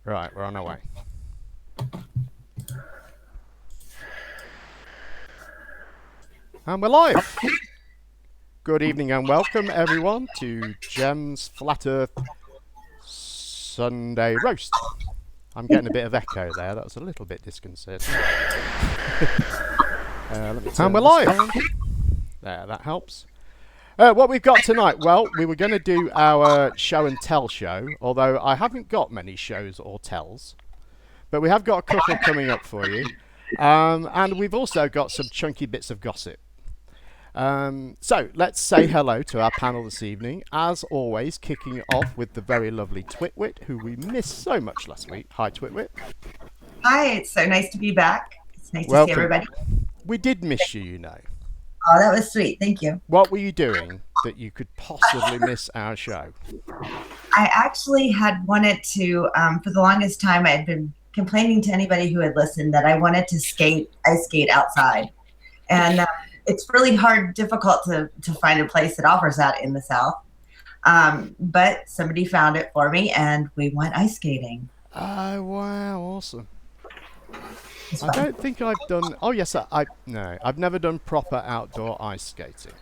Right, we're on our way. And we're live. Good evening and welcome everyone to Gem's Flat Earth Sunday Roast. I'm getting a bit of echo there. That was a little bit disconcerting. And we're live. There, that helps. What we've got tonight, well, we were going to do our show and tell show, although I haven't got many shows or tells. But we have got a couple coming up for you. And we've also got some chunky bits of gossip. So let's say hello to our panel this evening. As always, kicking off with the very lovely Twit, who we missed so much last week. Hi, Twit. Hi, it's so nice to be back. It's nice to see everybody. We did miss you, you know. Oh, that was sweet. Thank you. What were you doing that you could possibly miss our show? I actually had wanted to, for the longest time, I had been complaining to anybody who had listened that I wanted to ice skate outside. And it's really difficult to find a place that offers that in the South. But somebody found it for me and we went ice skating. Oh, wow. Awesome. I don't think I've done... Oh, yes, no. I've never done proper outdoor ice skating.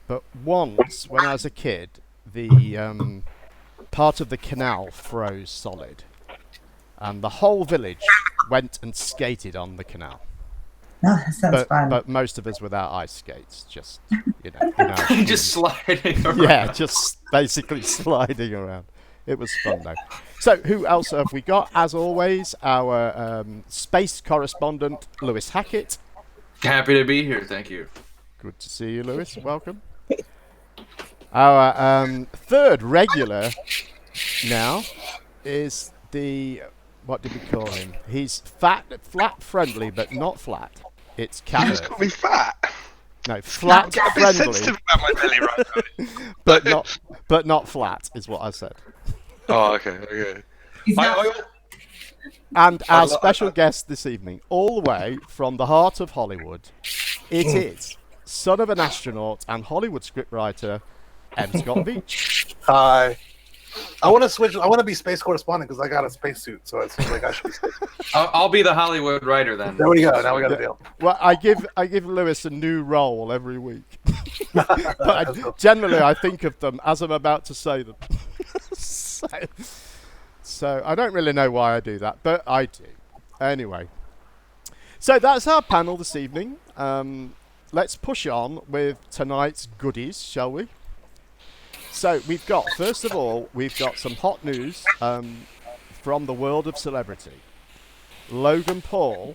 But once, when I was a kid, the part of the canal froze solid. And the whole village went and skated on the canal. Oh, that sounds fun. But most of us without ice skates, just, you know. Just sliding around. Yeah, just basically sliding around. It was fun, though. So, who else have we got? As always, our space correspondent, Lewis Hackett. Happy to be here, thank you. Good to see you, Lewis. Welcome. Our third regular now is the... What did we call him? He's flat friendly, but not flat. It's Cat. You just call me fat. No, flat I'm friendly. a bit sensitive about my belly right now. but not flat is what I said. Oh, okay. And our special guest this evening, all the way from the heart of Hollywood, it is son of an astronaut and Hollywood scriptwriter, M. Scott Veach. Hi. I want to switch. I want to be space correspondent because I got a spacesuit, so it seems like I should be. I'll be the Hollywood writer then. There we go. Now we got a deal. Well, I give Lewis a new role every week. But generally, I think of them as I'm about to say them. So I don't really know why I do that, but I do. Anyway, so that's our panel this evening. Let's push on with tonight's goodies, shall we? So first of all, we've got some hot news from the world of celebrity. Logan Paul,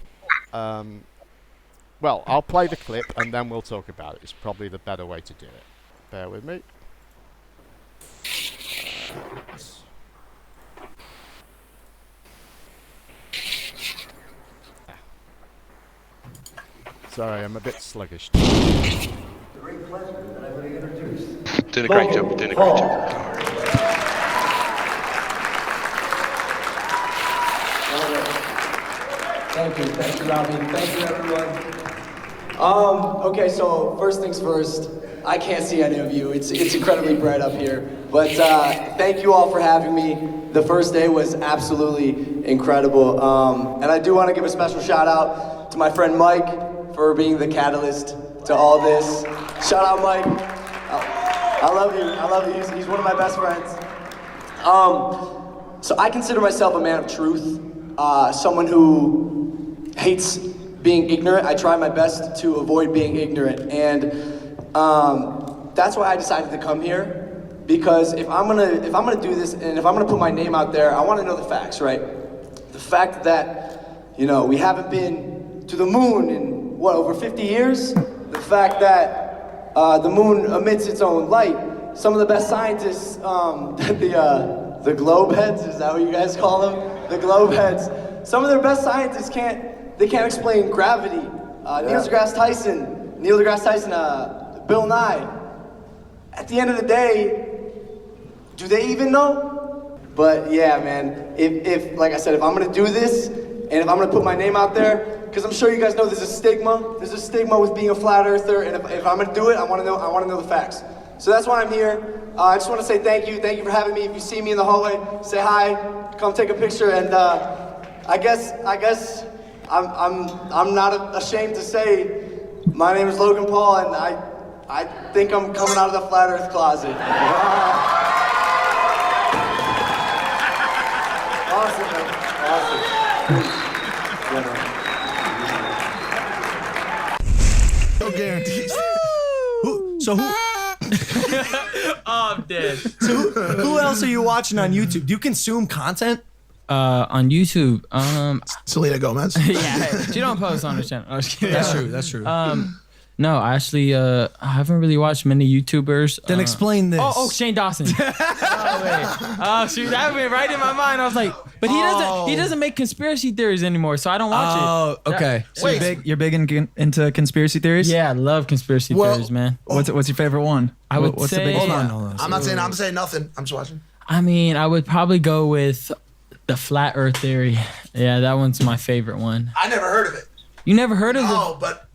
well, I'll play the clip and then we'll talk about it. It's probably the better way to do it. Bear with me. Sorry, I'm a bit sluggish. Great pleasure that I'm going to introduce. Doing a great job. Thank you, Robbie. Thank you, everyone. Okay, so first things first, I can't see any of you. It's incredibly bright up here. But thank you all for having me. The first day was absolutely incredible. And I do want to give a special shout out to my friend Mike for being the catalyst to all this. Shout out, Mike. I love you. He's one of my best friends. So I consider myself a man of truth, someone who hates being ignorant. I try my best to avoid being ignorant, and that's why I decided to come here. Because if I'm gonna do this, and if I'm gonna put my name out there, I want to know the facts, right? The fact that we haven't been to the moon in over 50 years. The fact that the moon emits its own light. Some of the best scientists, the globe heads, is that what you guys call them? The globe heads. Some of their best scientists can't explain gravity. Neil deGrasse Tyson, Bill Nye. At the end of the day, do they even know? But yeah, man, if like I said, if I'm gonna do this, and if I'm gonna put my name out there, because I'm sure you guys know there's a stigma. There's a stigma with being a flat earther, and if I'm gonna do it, I want to know the facts. So that's why I'm here. I just want to say thank you for having me. If you see me in the hallway, say hi, come take a picture, and I guess I'm not ashamed to say my name is Logan Paul, and I think I'm coming out of the flat Earth closet. Awesome, man. Awesome. No guarantees. So who? Oh, I'm dead. So who else are you watching on YouTube? Do you consume content? On YouTube, Selena Gomez. yeah, she don't post on her channel. I was kidding. That's true. No, actually, I haven't really watched many YouTubers. Then explain this. Oh, Shane Dawson. Oh wait. Oh shoot, that went right in my mind. I was like, but he doesn't make conspiracy theories anymore, so I don't watch it. Oh, okay. So You're big into conspiracy theories? Yeah, I love conspiracy theories, man. What's your favorite one? I would What's say. the biggest one? Hold on. I'm not saying nothing. I'm just watching. I mean, I would probably go with the flat Earth theory. Yeah, that one's my favorite one. I never heard of it. You never heard of Oh, but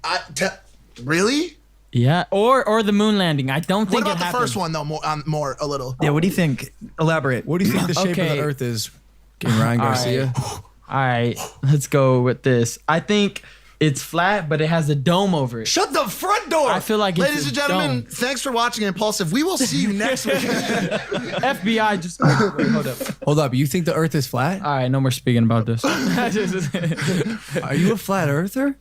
really? Yeah, or the moon landing. I don't think What about it the first one though? More a little. Yeah, what do you think? Elaborate. What do you think the shape of Okay. the Earth is? King Ryan Garcia. All right, let's go with this. I think it's flat, but it has a dome over it. Shut the front door. I feel like it's Ladies a and gentlemen, dome. thanks for watching Impulsive. We will see you next week. FBI just wait, hold up. Hold up. You think the Earth is flat? All right, no more speaking about this. Are you a flat earther?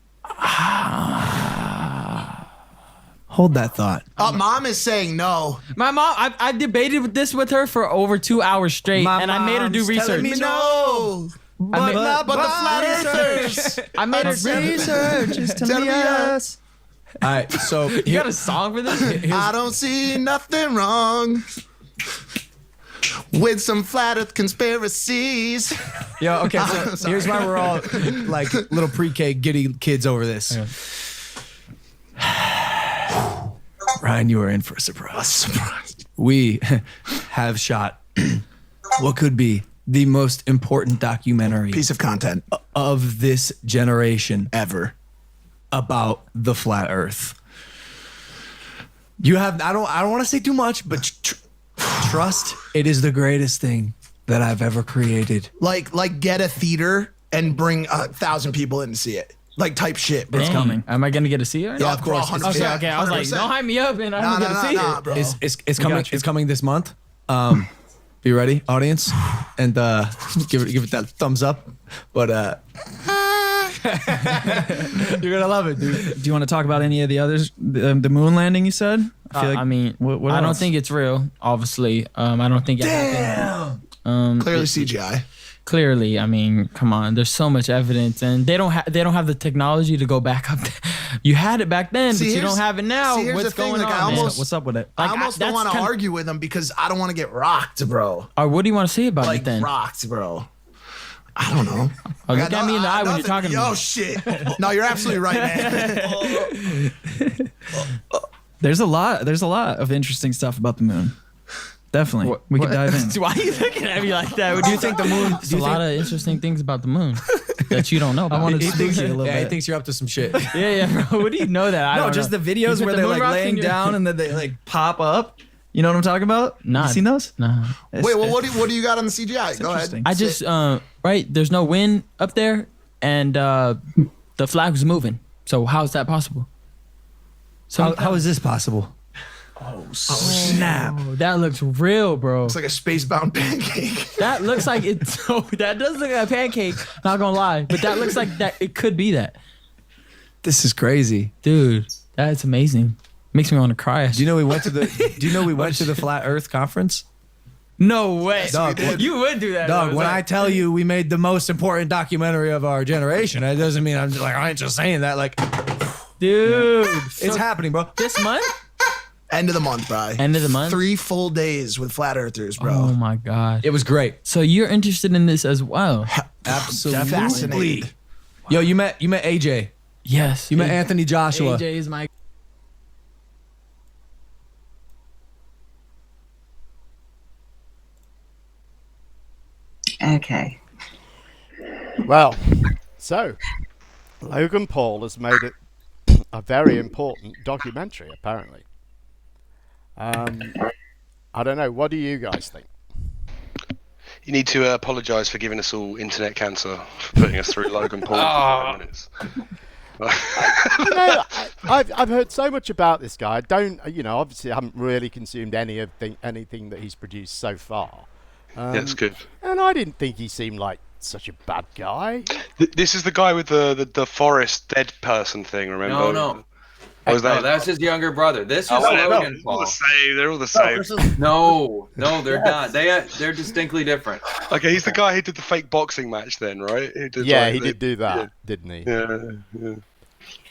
Hold that thought. Mom is saying no. My mom, I debated with this with her for over 2 hours straight, and I made her do mom's telling research. me no. But the flat earthers. I made her Research is Tell me yes. All right, so You got a song for this? I don't see nothing wrong with some flat earth conspiracies. Yo, okay, so here's why we're all like little pre-K giddy kids over this. Ryan, you are in for a surprise. We have shot what could be the most important documentary Piece of content of this generation ever. about the flat Earth. You have I don't want to say too much, but trust, it is the greatest thing that I've ever created. Like get a theater and bring 1,000 people in to see it. Like type shit, bro. It's coming. Am I gonna get to see her? Yeah, of course. 100%. Okay. I was like, 100%. don't hype me up, and I don't get to see Nah, it. bro. It's coming. It's coming this month. Be ready, audience, and give it that thumbs up. But you're gonna love it, dude. Do you want to talk about any of the others? The moon landing, you said? I mean, what I don't else? think it's real. Obviously, I don't think it happened. Clearly CGI. Clearly, I mean, come on. There's so much evidence, and they don't have the technology to go back up. You had it back then, See, but you here's- don't have it now. see, here's What's the thing, going like, I on? man? almost- What's up with it? I Like, almost don't that's want to kinda- argue with them because I don't want to get rocked, bro. Or what do you want to say about Like it then? rocked, bro. I don't know. Oh, look at me in the eye when you're talking to me. Oh shit! No, you're absolutely right, man. There's a lot of interesting stuff about the moon. Definitely. We could dive in. Why are you looking at me like that? Do you think the moon? There's a lot of interesting things about the moon that you don't know about. I want to He speak thinks, to you a little he bit. thinks you're up to some shit. Yeah, bro. What do you know that? I No, don't just know. the You videos put where the they're moon like rocks in laying your- down and then they like pop up. You know what I'm talking about? Nah. You seen those? Nah. It's- Wait, well, what do you got on the CGI? Go ahead. interesting. I just right. There's no wind up there, and the flag was moving. So how is that possible? So How is this possible? Snap. Oh, that looks real, bro. It's like a space-bound pancake. That looks like it. So that does look like a pancake. Not gonna lie, but that looks like that. It could be that, This is crazy. dude. That's amazing. Makes me want to cry. Do you know we went to the? Do you know we went to the Flat Earth conference? No way. Dog, You would do that. Dog, though. when It's I like- tell you we made the most important documentary of our generation, that doesn't mean I'm just like I ain't just saying that. Like dude, it's happening, bro. this month. End of the month, bro. End of the month? 3 full days with flat earthers, bro. Oh my god. It was great. So you're interested in this as well? Absolutely. Fascinated. Yo, you met AJ. Yes. You met Anthony Joshua. AJ is my. Okay. Well, so Logan Paul has made it a very important documentary, apparently. I don't know. What do you guys think? You need to apologise for giving us all internet cancer for putting us through Logan Paul for 5 minutes. I've heard so much about this guy. I don't, obviously I haven't really consumed anything that he's produced so far. That's good. And I didn't think he seemed like such a bad guy. This is the guy with the forest dead person thing, remember? No. Was that? No, that's his younger brother. This is Logan Paul. They're all the same. No, they're not. They're distinctly different. Okay, he's the guy who did the fake boxing match then, right? He did do that, didn't he? Yeah.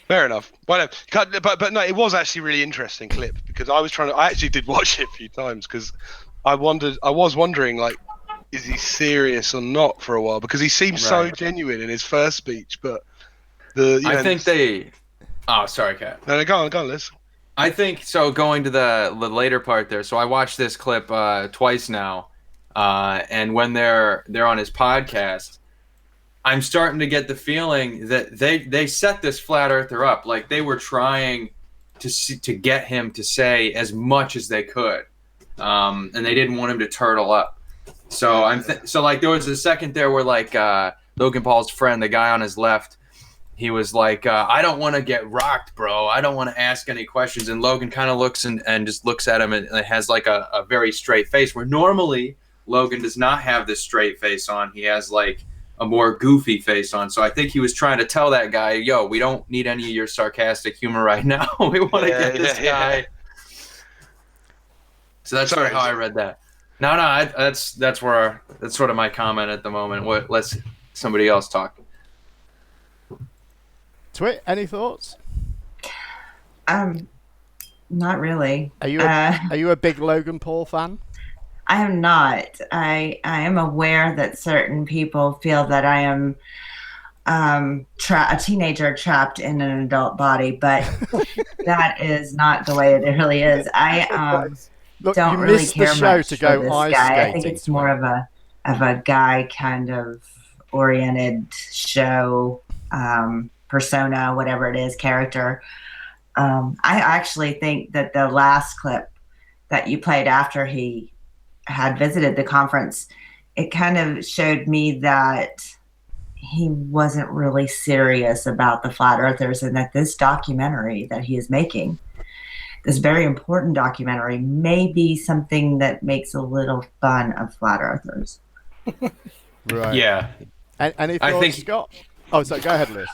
Fair enough. Well, but no, it was actually a really interesting clip because I actually did watch it a few times because I was wondering, like, is he serious or not for a while? Because he seemed so genuine in his first speech, but I think they. Oh, sorry, Kat. No, go on, Liz. I think so. Going to the later part there. So I watched this clip twice now, and when they're on his podcast, I'm starting to get the feeling that they set this flat earther up like they were trying to get him to say as much as they could, and they didn't want him to turtle up. So so like there was a second there where like Logan Paul's friend, the guy on his left. He was like, I don't want to get rocked, bro. I don't want to ask any questions. And Logan kind of looks and just looks at him and has like a very straight face, where normally Logan does not have this straight face on. He has like a more goofy face on. So I think he was trying to tell that guy, yo, we don't need any of your sarcastic humor right now. We want to get this guy. So that's sort of how I read that. No, that's sort of my comment at the moment. Let's somebody else talk. Twit, any thoughts? Not really. Are you a big Logan Paul fan? I am not. I am aware that certain people feel that I am a teenager trapped in an adult body, but that is not the way it really is. I don't really care much for this guy. I think it's more of a guy kind of oriented show. Persona, whatever it is, character. I actually think that the last clip that you played after he had visited the conference, it kind of showed me that he wasn't really serious about the flat earthers, and that this documentary that he is making, this very important documentary, may be something that makes a little fun of flat earthers. Right. Yeah. Any thoughts, Scott? Oh, so go ahead, Liz.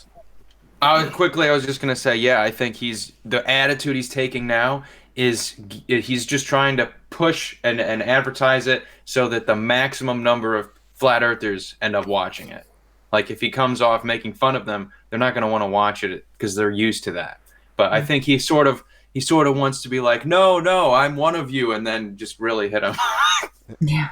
I was just going to say, yeah, I think the attitude he's taking now is he's just trying to push and advertise it so that the maximum number of flat earthers end up watching it. Like if he comes off making fun of them, they're not going to want to watch it because they're used to that. But I think he sort of wants to be like, no, I'm one of you, and then just really hit him. Yeah.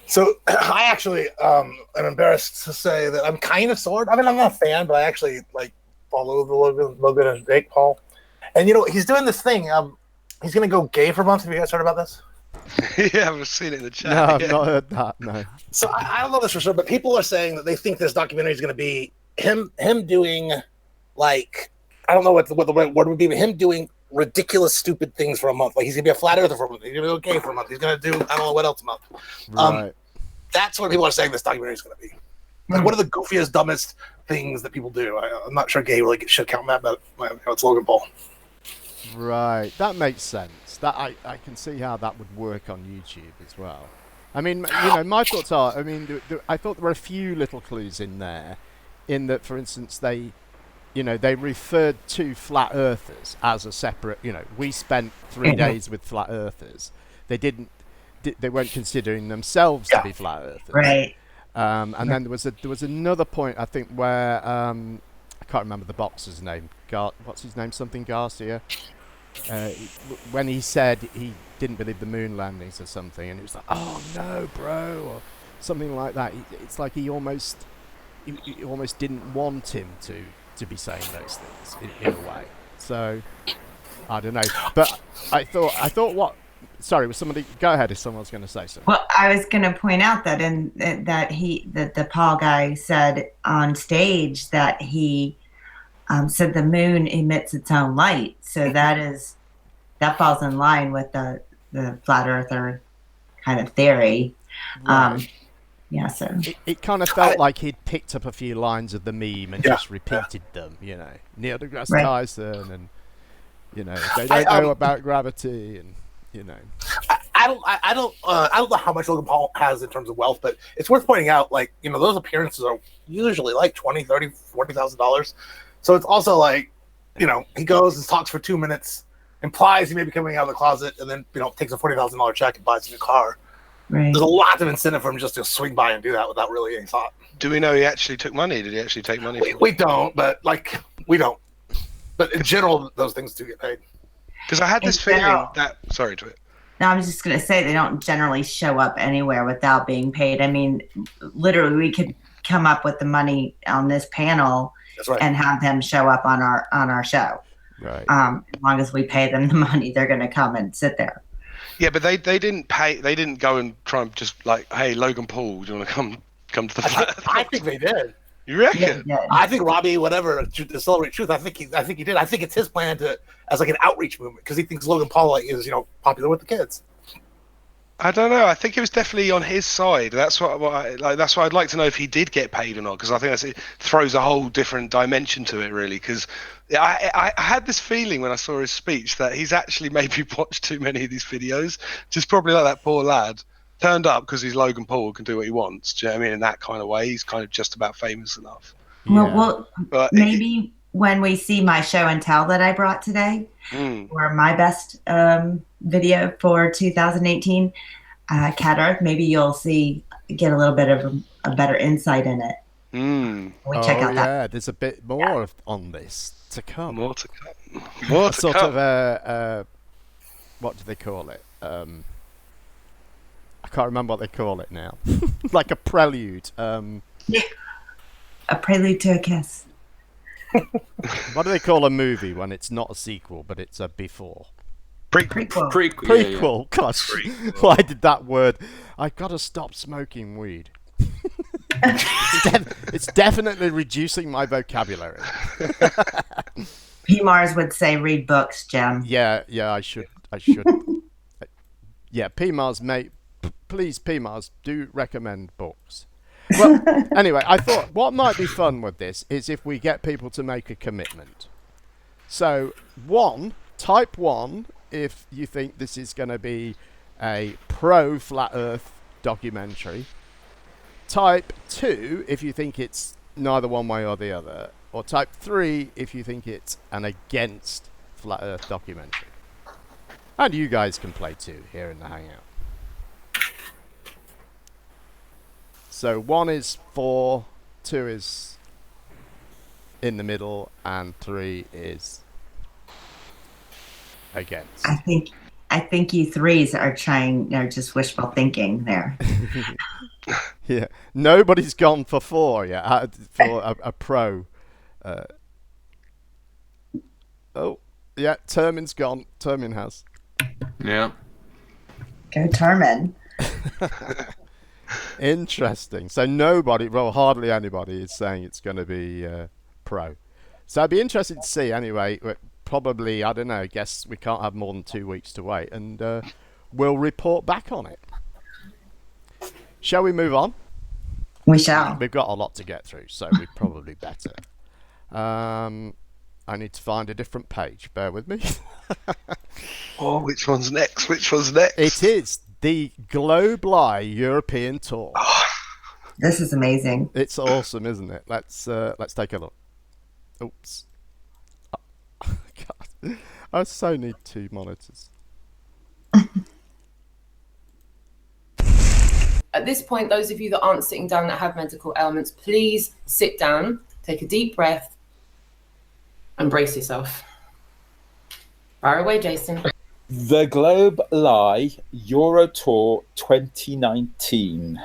So I actually am embarrassed to say that I'm kind of sort. I mean, I'm not a fan, but I actually like follow the Logan and Jake Paul. And he's doing this thing. He's gonna go gay for months. Have you guys heard about this? Yeah, I've seen it in the chat. No, I've not heard that. No. So I don't know this for sure, but people are saying that they think this documentary is gonna be him doing like, I don't know what the right word would be, but him doing ridiculous, stupid things for a month. Like he's gonna be a flat earther for a month. He's gonna go gay for a month. He's gonna do I don't know what else a month. Right. That's what people are saying this documentary is gonna be. Like one of the goofiest, dumbest things that people do. I'm not sure gay really should count that, but it's Logan Paul. Right, that makes sense. That I can see how that would work on YouTube as well. I mean, my thoughts are. I mean, I thought there were a few little clues in there, in that, for instance, they referred to flat earthers as a separate. We spent 3 days with flat earthers. They didn't. They weren't considering themselves to be flat earthers. Right. And then there was another point, I think, where I can't remember the boxer's name. What's his name? Something Garcia. When he said he didn't believe the moon landings or something, and it was like, "Oh no, bro," or something like that. It's like he almost didn't want him to be saying those things in a way. So I don't know, but I thought what. Sorry, was somebody? Go ahead if someone's going to say something. Well, I was going to point out that that the Paul guy said on stage that he said the moon emits its own light, so that falls in line with the flat earther kind of theory. Right. Yeah, so it kind of felt like he'd picked up a few lines of the meme and just repeated them, you know. Neil deGrasse Tyson, and you know, they don't know about gravity, and you know. I don't know how much Logan Paul has in terms of wealth, but it's worth pointing out, like, you know, those appearances are usually like $20,000, $30,000, $40,000. So it's also like, you know, he goes and talks for 2 minutes, implies he may be coming out of the closet, and then, you know, takes a $40,000 check and buys a new car. right. There's a lot of incentive for him just to swing by and do that without really any thought. Do we know he actually took money? Did he actually take money? We don't, but like, we don't. But in general, those things do get paid. Because I had this feeling that. Sorry, Twit. No, I was just going to say they don't generally show up anywhere without being paid. I mean, literally, we could come up with the money on this panel and have them show up on our show. Right. As long as we pay them the money, they're going to come and sit there. Yeah, but they didn't pay. They didn't go and try and just like, hey, Logan Paul, do you want to come to the flat? I think they did. You reckon? Yeah. I think Robbie, whatever, to celebrate truth. I think he did. I think it's his plan to as like an outreach movement because he thinks Logan Paul is, you know, popular with the kids. I don't know. I think it was definitely on his side. That's that's why I'd like to know if he did get paid or not, because I think it throws a whole different dimension to it, really. Because I had this feeling when I saw his speech that he's actually maybe watched too many of these videos. Just probably like that poor lad turned up because he's Logan Paul, can do what he wants. Do you know what I mean? In that kind of way, he's kind of just about famous enough. Well, maybe when we see my show and tell that I brought today, or my best video for 2018, Cat Earth, maybe you'll get a little bit of a better insight in it. We check out that. There's a bit more on this to come. More to come. More to sort come. of a what do they call it? I can't remember what they call it now. Like a prelude. A prelude to a kiss. What do they call a movie when it's not a sequel but it's a before? Prequel. Prequel. Yeah. Gosh, Prequel. why did that word? I've got to stop smoking weed. It's definitely reducing my vocabulary. P. Mars would say, "Read books, Jim." Yeah, I should. Yeah, P. Mars, mate. Please, P. Mars, do recommend books. Well, anyway, I thought what might be fun with this is if we get people to make a commitment. So, type 1 if you think this is going to be a pro-Flat Earth documentary. Type 2 if you think it's neither one way or the other. Or type 3 if you think it's an against Flat Earth documentary. And you guys can play too here in the Hangout. So 1 is for, 2 is in the middle, and 3 is against. I think you threes are just wishful thinking there. Yeah, nobody's gone for 4 yet. For a pro. Oh, yeah, Termin's gone. Termin has. Yeah. Go Termin. Interesting. So hardly anybody is saying it's going to be pro. So I'd be interested to see anyway. Probably, I don't know, guess we can't have more than 2 weeks to wait, and we'll report back on it. Shall we move on? We shall. We've got a lot to get through, so we probably better. I need to find a different page. Bear with me. Oh, which one's next? It is the Globely European Tour. This is amazing. It's awesome, isn't it? Let's take a look. Oops. Oh, God. I so need 2 monitors. At this point, those of you that aren't sitting down that have medical ailments, please sit down, take a deep breath, and brace yourself. Fire away, Jason. The Globely Euro Tour 2019.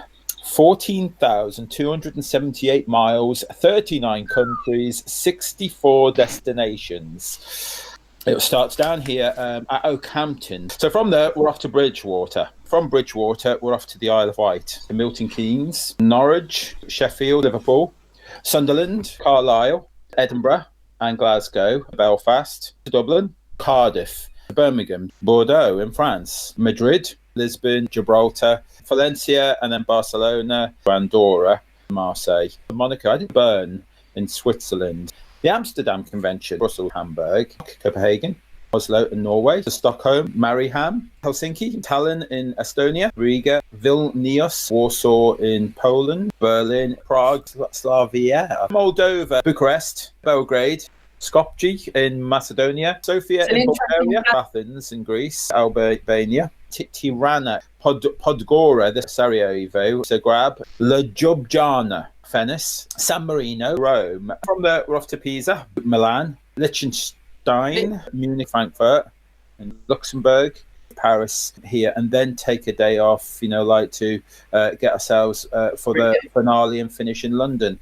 14,278 miles, 39 countries, 64 destinations. It starts down here at Oakhampton. So from there, we're off to Bridgewater. From Bridgewater, we're off to the Isle of Wight, to Milton Keynes, Norwich, Sheffield, Liverpool, Sunderland, Carlisle, Edinburgh and Glasgow, Belfast, Dublin, Cardiff, Birmingham, Bordeaux in France, Madrid, Lisbon, Gibraltar, Valencia, and then Barcelona, Andorra, Marseille, Monaco. I did Bern in Switzerland, the Amsterdam Convention, Brussels, Hamburg, Copenhagen, Oslo in Norway, Stockholm, Mariehamn, Helsinki, Tallinn in Estonia, Riga, Vilnius, Warsaw in Poland, Berlin, Prague, Slavia, Moldova, Bucharest, Belgrade, Skopje in Macedonia, Sofia in Bulgaria, Athens in Greece, Albania, Tirana, Podgora, the Sarajevo, Zagreb, Ljubljana, Venice, San Marino, Rome. From there, we're off to Pisa, Milan, Liechtenstein, Munich, Frankfurt, and Luxembourg, Paris here, and then take a day off, like to get ourselves for the finale and finish in London.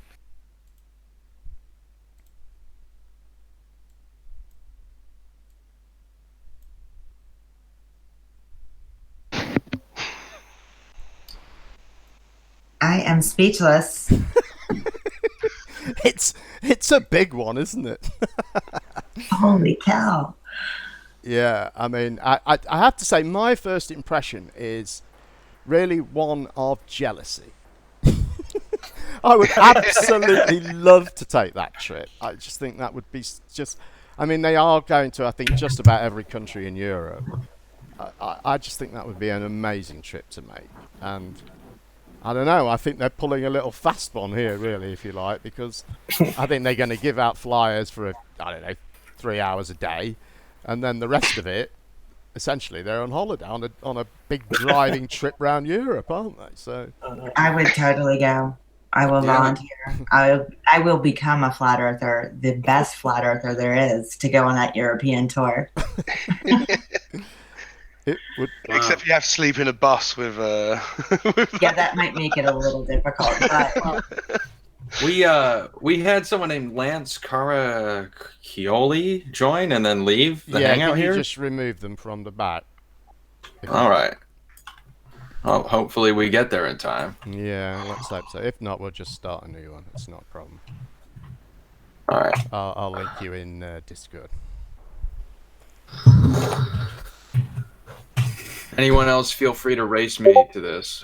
I am speechless. It's a big one, isn't it? Holy cow. Yeah, I mean, I have to say my first impression is really one of jealousy. I would absolutely love to take that trip. I just think that would be I mean, they are going to, I think, just about every country in Europe. I just think that would be an amazing trip to make. And I don't know, I think they're pulling a little fast one here, really, if you like, because I think they're going to give out flyers for, 3 hours a day, and then the rest of it, essentially, they're on holiday, on a big driving trip around Europe, aren't they? So I would totally go. I will volunteer. I will become a flat earther, the best flat earther there is, to go on that European tour. Except you have to sleep in a bus with. Yeah, that might make it a little difficult. But we had someone named Lance Caraccioli join and then leave the hangout here. Just remove them from the back. All right. Well, hopefully we get there in time. Yeah, let's hope so. If not, we'll just start a new one. It's not a problem. All right. I'll link you in Discord. Anyone else feel free to race me to this?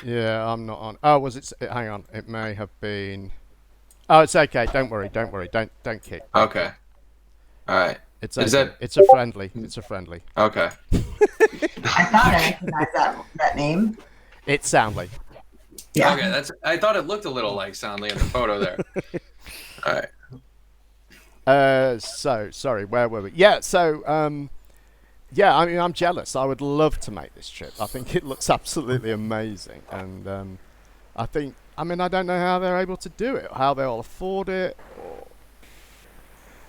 Yeah, I'm not on. Oh, was it? Hang on. It may have been. Oh, it's okay. Don't worry. Don't kick. Okay. All right. It's okay. It's a friendly. Okay. I thought I recognized that name. It's Soundly. Yeah. Okay, I thought it looked a little like Soundly in the photo there. All right. So sorry. Where were we? Yeah. So yeah, I mean, I'm jealous. I would love to make this trip. I think it looks absolutely amazing, and I don't know how they're able to do it, how they'll afford it.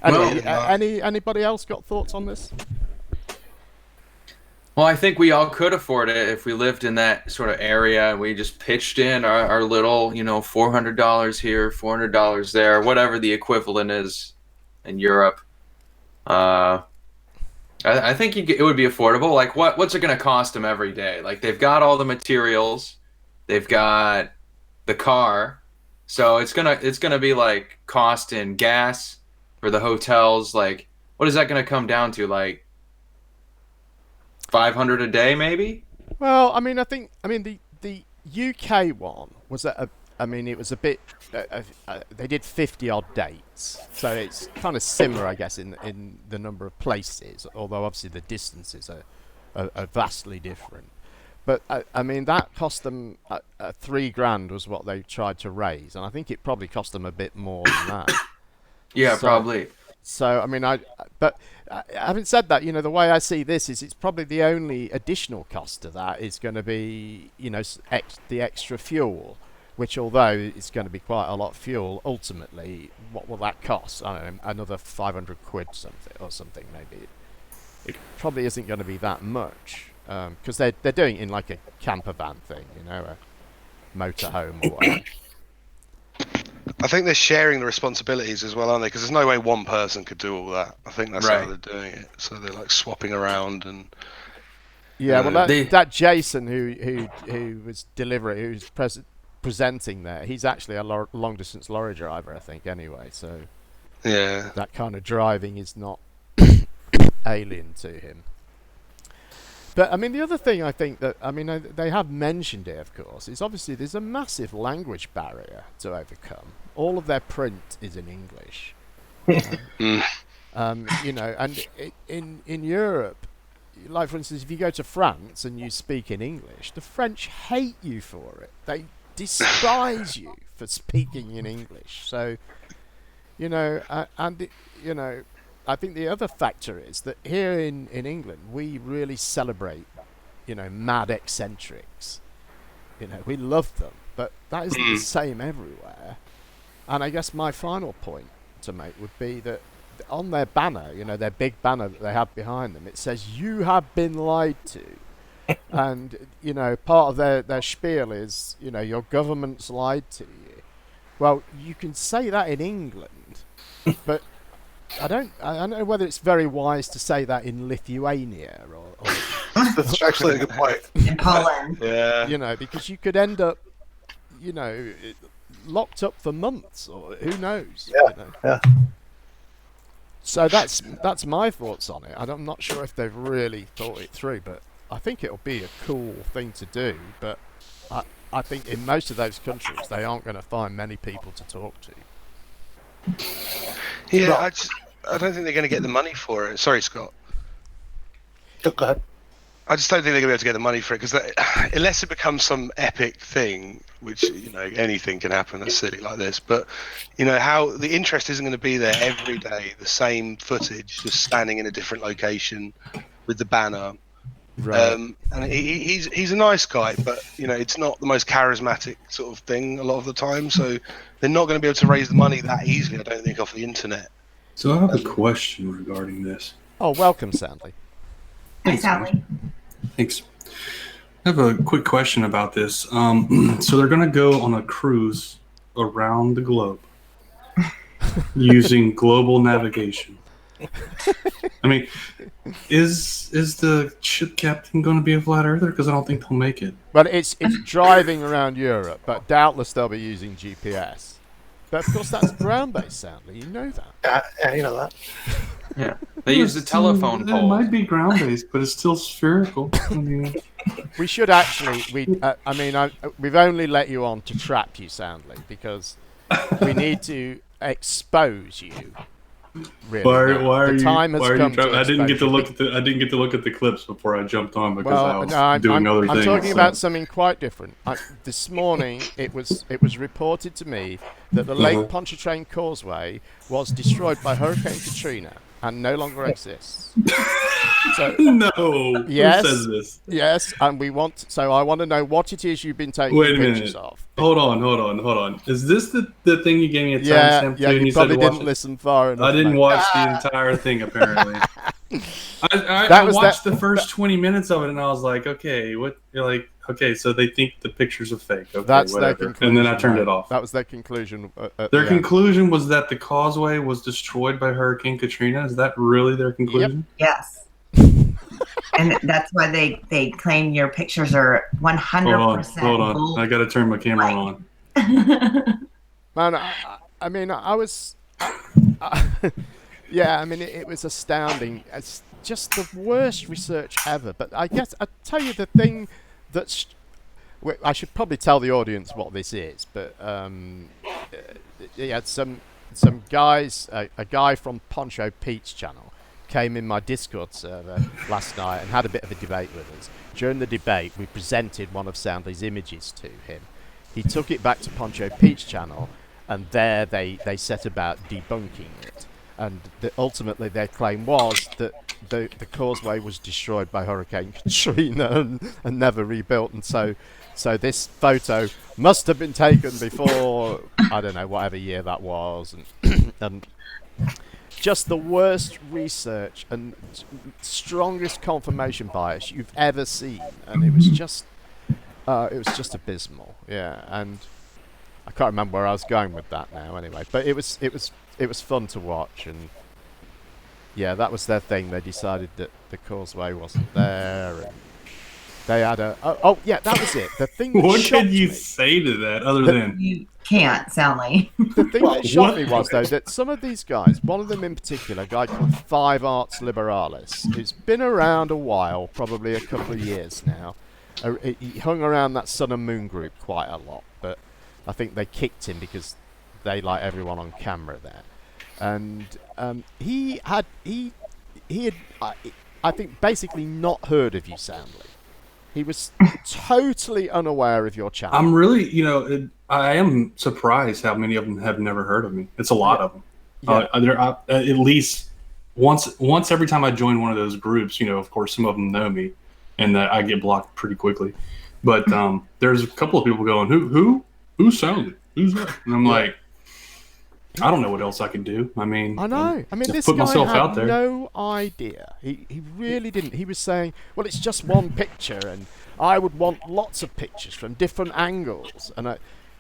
Anyway, anybody else got thoughts on this? Well, I think we all could afford it if we lived in that sort of area and we just pitched in our little, $400 here, $400 there, whatever the equivalent is in Europe. I think it would be affordable. Like, what's it going to cost them every day? Like, they've got all the materials, they've got the car, so it's gonna be like cost in gas for the hotels. Like, what is that going to come down to? Like $500 a day, maybe? Well, the UK one was it was a bit. They did 50-odd dates, so it's kind of similar, I guess, in the number of places. Although obviously the distances are vastly different. But that cost them $3,000 was what they tried to raise, and I think it probably cost them a bit more than that. Yeah, probably. So but having said that, the way I see this is it's probably the only additional cost to that is going to be the extra fuel. Which, although it's going to be quite a lot of fuel, ultimately, what will that cost? I don't know, another 500 quid or something maybe. It probably isn't going to be that much because they're doing it in like a camper van thing, a motorhome or whatever. I think they're sharing the responsibilities as well, aren't they? Because there's no way one person could do all that. I think that's how they're doing it. So they're like swapping around and. Yeah, well, that Jason who was delivering, who's presenting there, he's actually a long distance lorry driver, I think, anyway, so that kind of driving is not alien to him. But I mean, the other thing I think that they have mentioned it, of course, is obviously there's a massive language barrier to overcome. All of their print is in English. You know, and in Europe, like for instance, if you go to France and you speak in English, the French hate you for it. They despise you for speaking in English. So, you know, you know, I think the other factor is that here in England, we really celebrate, you know, mad eccentrics. You know, we love them, but that isn't the same everywhere. And I guess my final point to make would be that on their banner, you know, their big banner that they have behind them, it says, "You have been lied to." And, you know, part of their spiel is, you know, your government's lied to you. Well, you can say that in England, but I don't know whether it's very wise to say that in Lithuania or That's actually a good point. In Poland. Yeah. You know, because you could end up, you know, locked up for months, or who knows. Yeah, you know? yeah. So that's my thoughts on it. I'm not sure if they've really thought it through, but I think it'll be a cool thing to do. But I think in most of those countries, they aren't going to find many people to talk to. Yeah, I don't think they're going to get the money for it. Sorry, Scott. Go ahead. I just don't think they're going to be able to get the money for it because unless it becomes some epic thing, which, you know, anything can happen that's silly like this. But, you know, how the interest isn't going to be there every day, the same footage, just standing in a different location with the banner. Right. And he's a nice guy, but, you know, it's not the most charismatic sort of thing a lot of the time. So they're not going to be able to raise the money that easily, I don't think, off the internet. So I have a question regarding this. Oh, welcome, Sally. Hi, Sally. Thanks. I have a quick question about this. So they're going to go on a cruise around the globe using global navigation. I mean, is the ship captain going to be a flat earther? Because I don't think they'll make it. Well, it's driving around Europe, but doubtless they'll be using GPS. But of course, that's ground-based, Sally. You know that. Yeah, you know that. Yeah, they use the telephone It pole. might be ground-based, but it's still spherical. I mean, We should actually. We've only let you on to trap you, soundly, because we need to expose you. Really, why are the time has come to I didn't get to expose you. look at the clips before I jumped on because Well, I was no, doing other things. I'm talking so. about something quite different. This morning, it was reported to me that the Lake Pontchartrain Causeway was destroyed by Hurricane Katrina and no longer exists. So, no. yes, Who says this? Yes, and I want to know what it is you've been taking Wait a pictures minute. of. Hold on. Is this the thing you gave me a Yeah, timestamp to? yeah, and you said probably to watch didn't it? listen far enough. I didn't mate. watch the entire thing, apparently. I watched the first 20 minutes of it, and I was like, okay, what? You're like, okay, so they think the pictures are fake. Okay, That's their whatever. conclusion. And then I turned mate. it off. That was their conclusion. Their conclusion was that the causeway was destroyed by Hurricane Katrina. Is that really their conclusion? Yes. And that's why they claim your pictures are 100% Hold on. gold. I got to turn my camera on. Man, I mean, I was... yeah, I mean, it was astounding. It's just the worst research ever. But I guess, I'll tell you the thing that's... I should probably tell the audience what this is, but yeah, some guys, a guy from Poncho Pete's channel came in my Discord server last night and had a bit of a debate with us. During the debate, we presented one of Soundly's images to him. He took it back to Poncho Pete's channel, and there they set about debunking it. And ultimately, their claim was that the causeway was destroyed by Hurricane Katrina and never rebuilt, and so this photo must have been taken before, I don't know, whatever year that was, and just the worst research and strongest confirmation bias you've ever seen, and it was just abysmal. Yeah, and I can't remember where I was going with that now. Anyway, but it was fun to watch, and yeah, that was their thing. They decided that the causeway wasn't there, and they had yeah, that was it. The thing. What could you say to that other than can't, sadly. The thing that shocked me was, though, that some of these guys, one of them in particular, a guy called 5 Arts Liberalis, who's been around a while, probably a couple of years now. He hung around that Sun and Moon group quite a lot, but I think they kicked him because they like everyone on camera there. And he had, I think, basically not heard of you, Soundly. He was totally unaware of your channel. I'm really, I am surprised how many of them have never heard of me. It's a lot of them. Yeah. At least once every time I join one of those groups, of course, some of them know me, and that I get blocked pretty quickly. But there's a couple of people going, who's Soundly? Who's that? And I'm like, I don't know what else I can do. I mean, this put guy myself had out there. No idea. He really didn't. He was saying, well, it's just one picture, and I would want lots of pictures from different angles. And I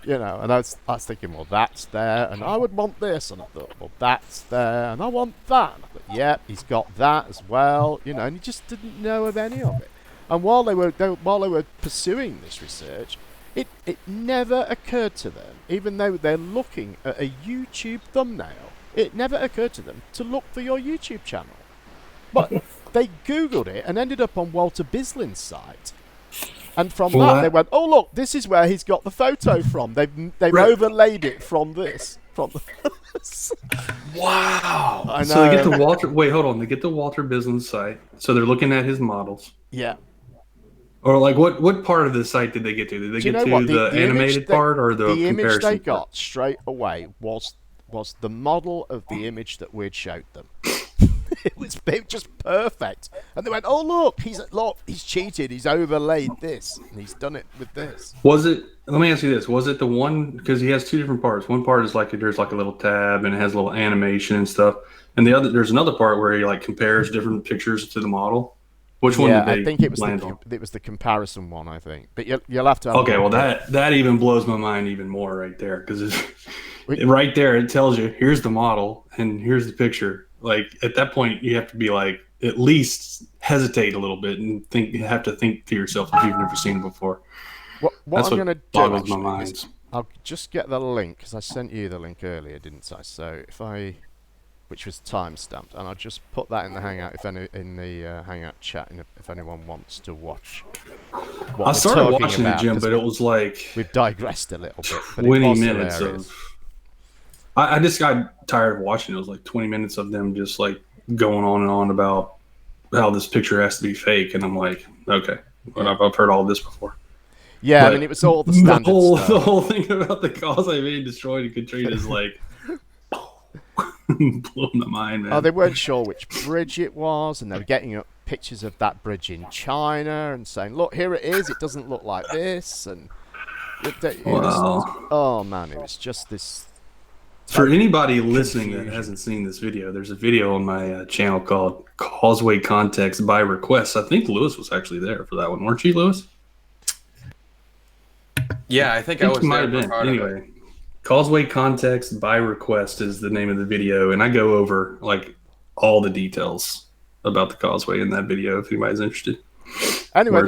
was thinking, well, that's there, and I would want this, and I thought, well, that's there, and I want that. And I thought, yep, he's got that as well, and he just didn't know of any of it. And while they were pursuing this research, it never occurred to them, even though they're looking at a YouTube thumbnail, it never occurred to them to look for your YouTube channel. But they Googled it and ended up on Walter Bislin's site. And from that, they went, oh, look, this is where he's got the photo from. They've overlaid it from this. Wow. I know. So they get the Walter... Wait, hold on. They get the Walter Bislin's site. So they're looking at his models. Yeah. Or like, what part of the site did they get to? Did they get to the animated part or the comparison? The image they got straight away was the model of the image that we'd showed them. It was just perfect. And they went, oh, look, he's cheated. He's overlaid this. And he's done it with this. Was it, let me ask you this. Was it the one, because he has two different parts. One part is like, there's like a little tab and it has a little animation and stuff. And there's another part where he like compares different pictures to the model. Which one did they I think it was land on? It was the comparison one, I think. But you'll have to... Okay, well, that even blows my mind even more right there. Because right there, it tells you, here's the model and here's the picture. Like, at that point, you have to be like, at least hesitate a little bit and have to think to yourself if you've never seen it before. What I'm going to do boggles my mind. I'll just get the link, because I sent you the link earlier, didn't I? So which was timestamped, and I'll just put that in the Hangout in the Hangout chat if anyone wants to watch. I started watching it, Jim, but it was like we've digressed a little bit. 20 minutes of. I just got tired of watching. It was like 20 minutes of them just like going on and on about how this picture has to be fake, and I'm like, okay, I've heard all this before. Yeah, but it was all the standard stuff. The whole thing about the causeway being destroyed in Katrina is like. Blowing my mind, man. Oh, they weren't sure which bridge it was, and they were getting up pictures of that bridge in China and saying, look, here it is, it doesn't look like this, and oh man, it was just this. For anybody listening that hasn't seen this video, there's a video on my channel called Causeway Context by Request. I think Lewis was actually there for that one, weren't you, Lewis? Yeah, I think I was might there. Have been. Anyway. Causeway Context by Request is the name of the video, and I go over like all the details about the causeway in that video if anybody's interested. Anyway,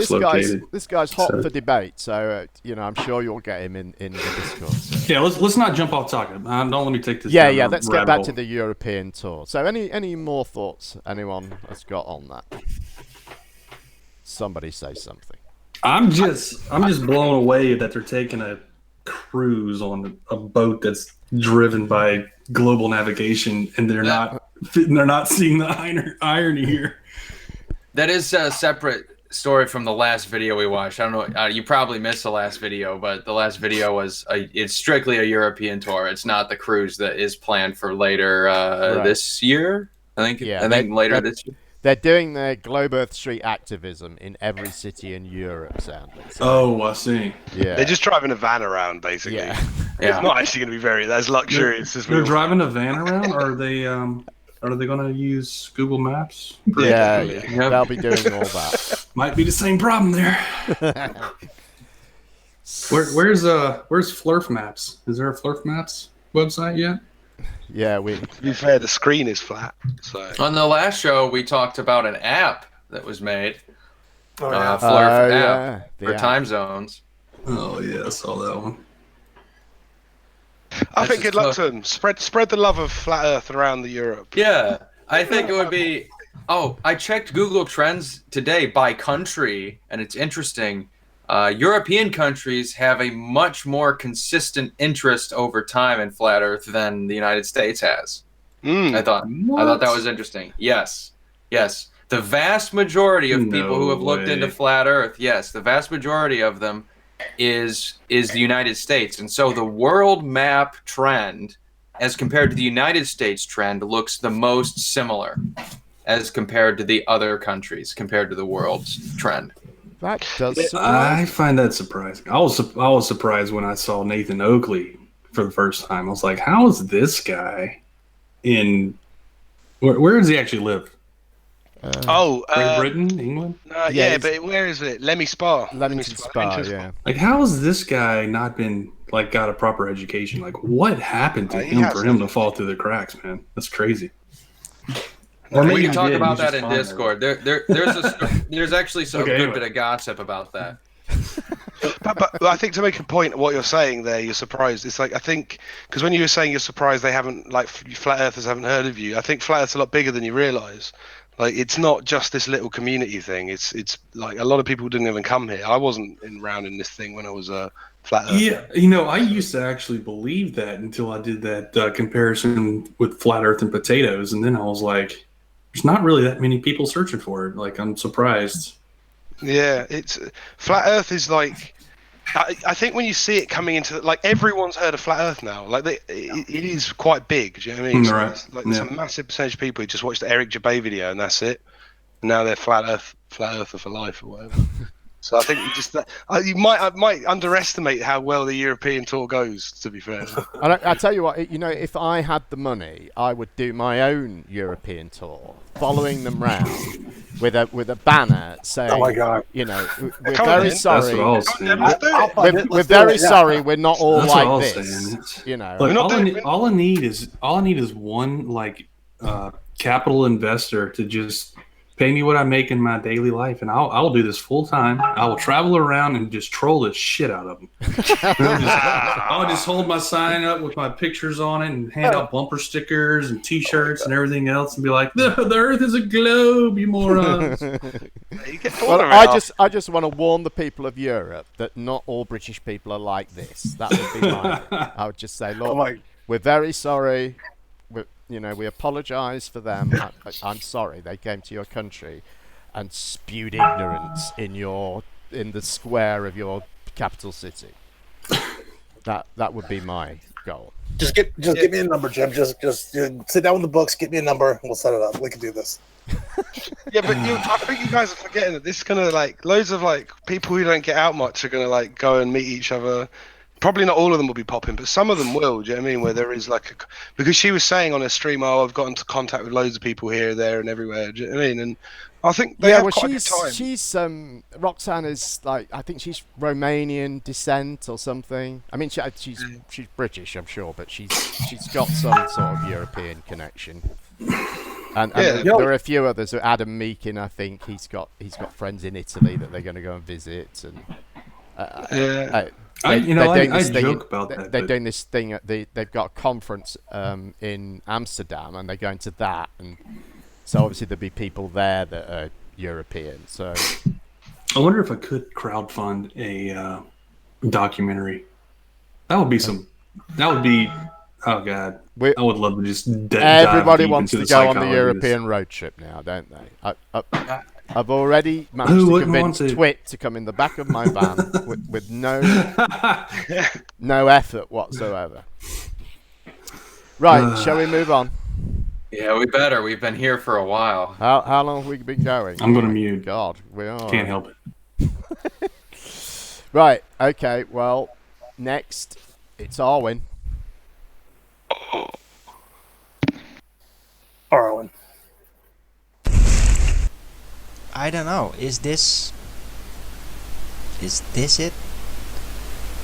this guy's hot for debate, so I'm sure you'll get him in the Discord. So. Yeah, let's not jump off topic. Don't let me take this. Yeah. Let's get back to the European tour. So, any more thoughts anyone has got on that? Somebody say something. I'm just blown away that they're taking a cruise on a boat that's driven by global navigation, and they're not seeing the irony here. That is a separate story from the last video we watched. I don't know, you probably missed the last video, but the last video was it's strictly a European tour. It's not the cruise that is planned for later this year. I think later this year. They're doing their Globe Earth Street activism in every city in Europe, sadly. So, oh, I see. Yeah. They're just driving a van around, basically. Yeah. It's not actually going to be very as luxurious as they're driving a van around, or are they going to use Google Maps? Yeah. They'll be doing all that. Might be the same problem there. Where's Flurf Maps? Is there a Flurf Maps website yet? Yeah, to be fair, the screen is flat. So on the last show, we talked about an app that was made, Flurf app for time zones. Oh yeah, I saw that one. I think good luck to them. Spread the love of flat Earth around the Europe. Yeah, I think it would be. Oh, I checked Google Trends today by country, and it's interesting. European countries have a much more consistent interest over time in flat Earth than the United States has. I thought that was interesting. Yes. The vast majority of people who have looked into flat Earth, the vast majority of them is the United States. And so the world map trend as compared to the United States trend looks the most similar as compared to the other countries, compared to the world's trend. That does. I find that surprising. I was surprised when I saw Nathan Oakley for the first time. I was like, how is this guy in... Where does he actually live? Great Britain, England? Yeah, but where is it? Leamington Spa. Leamington Spa, yeah. Like, how has this guy not been got a proper education? Like, what happened to him for him to fall through the cracks, man? That's crazy. We can talk about that in Discord. There's actually some good bit of gossip about that. But I think to make a point of what you're saying there, you're surprised. It's like, I think, because when you were saying you're surprised they haven't, like, flat earthers haven't heard of you, I think flat earth's a lot bigger than you realise. Like, it's not just this little community thing. It's like a lot of people didn't even come here. I wasn't around in this thing when I was a flat earther. Yeah, I used to actually believe that until I did that comparison with flat earth and potatoes, and then I was like, there's not really that many people searching for it. Like, I'm surprised. Yeah, it's flat earth is like, I think when you see it coming into, like, everyone's heard of flat earth now. Like, it is quite big. Do you know what I mean? Right. So there's a massive percentage of people who just watched the Eric Jabay video and that's it. And now they're flat earther for life or whatever. So I think you might underestimate how well the European tour goes, to be fair. I tell you what, if I had the money, I would do my own European tour, following them round with a banner saying, "Oh my God, we're very sorry. We're very sorry. We're not all like this." Look, all I need is one capital investor to just pay me what I make in my daily life, and I'll do this full time. I will travel around and just troll the shit out of them. I'll just hold my sign up with my pictures on it and hand out bumper stickers and T-shirts and everything else, and be like, "The Earth is a globe, you morons." Well, I just want to warn the people of Europe that not all British people are like this. That would be mine. I would just say, look, we're very sorry. We apologise for them. I'm sorry they came to your country and spewed ignorance in the square of your capital city. That would be my goal. Just give me a number, Jim. Just sit down with the books, get me a number, and we'll set it up. We can do this. Yeah, but I think you guys are forgetting that this is gonna, like, loads of, like, people who don't get out much are gonna, like, go and meet each other. Probably not all of them will be popping, but some of them will. Do you know what I mean? Where there is because she was saying on her stream, I've got into contact with loads of people here, there, and everywhere. Do you know what I mean? And I think they have quite a good time. She's Roxanne is I think she's Romanian descent or something. I mean, she's British, I'm sure, but she's got some sort of European connection. And there are a few others. Adam Meakin, I think he's got friends in Italy that they're going to go and visit, and I joke about that. They're doing this thing they've got a conference in Amsterdam, and they're going to that, and so obviously there'll be people there that are European. So I wonder if I could crowdfund a documentary. That would be. Oh God, I would love to just. Everybody wants to go on the European road trip now, don't they? I've already managed to convince Twit to come in the back of my van with no effort whatsoever. Right, shall we move on? Yeah, we better. We've been here for a while. How long have we been going? I'm going to mute. God, we are. Can't help it. Right, okay, well, next, it's Arwijn. Arwijn. I don't know. Is this it?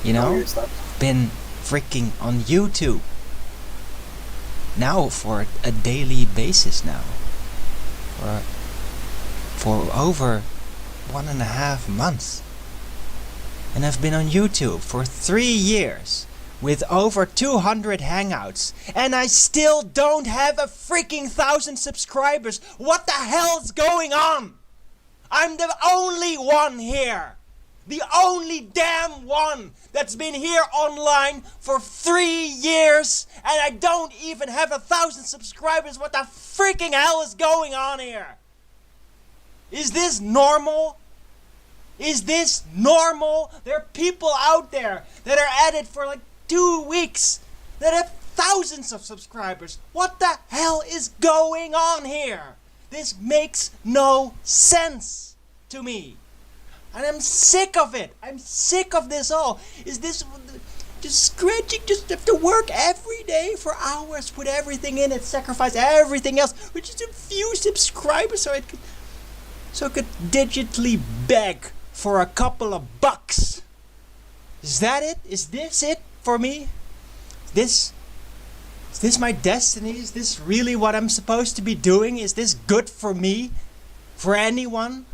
Been freaking on YouTube now for a daily basis now. For over 1.5 months. And I've been on YouTube for 3 years with over 200 hangouts, and I still don't have a freaking 1,000 subscribers. What the hell's going on? I'm the only one here. The only damn one that's been here online for 3 years, and I don't even have 1,000 subscribers. What the freaking hell is going on here? Is this normal? Is this normal? There are people out there that are at it for like 2 weeks that have thousands of subscribers. What the hell is going on here? This makes no sense to me. And I'm sick of it. I'm sick of this all. Is this just scratching? Just have to work every day for hours, put everything in it, sacrifice everything else, with just a few subscribers so I could digitally beg for a couple of bucks. Is that it? Is this it for me? Is this my destiny? Is this really what I'm supposed to be doing? Is this good for me? For anyone?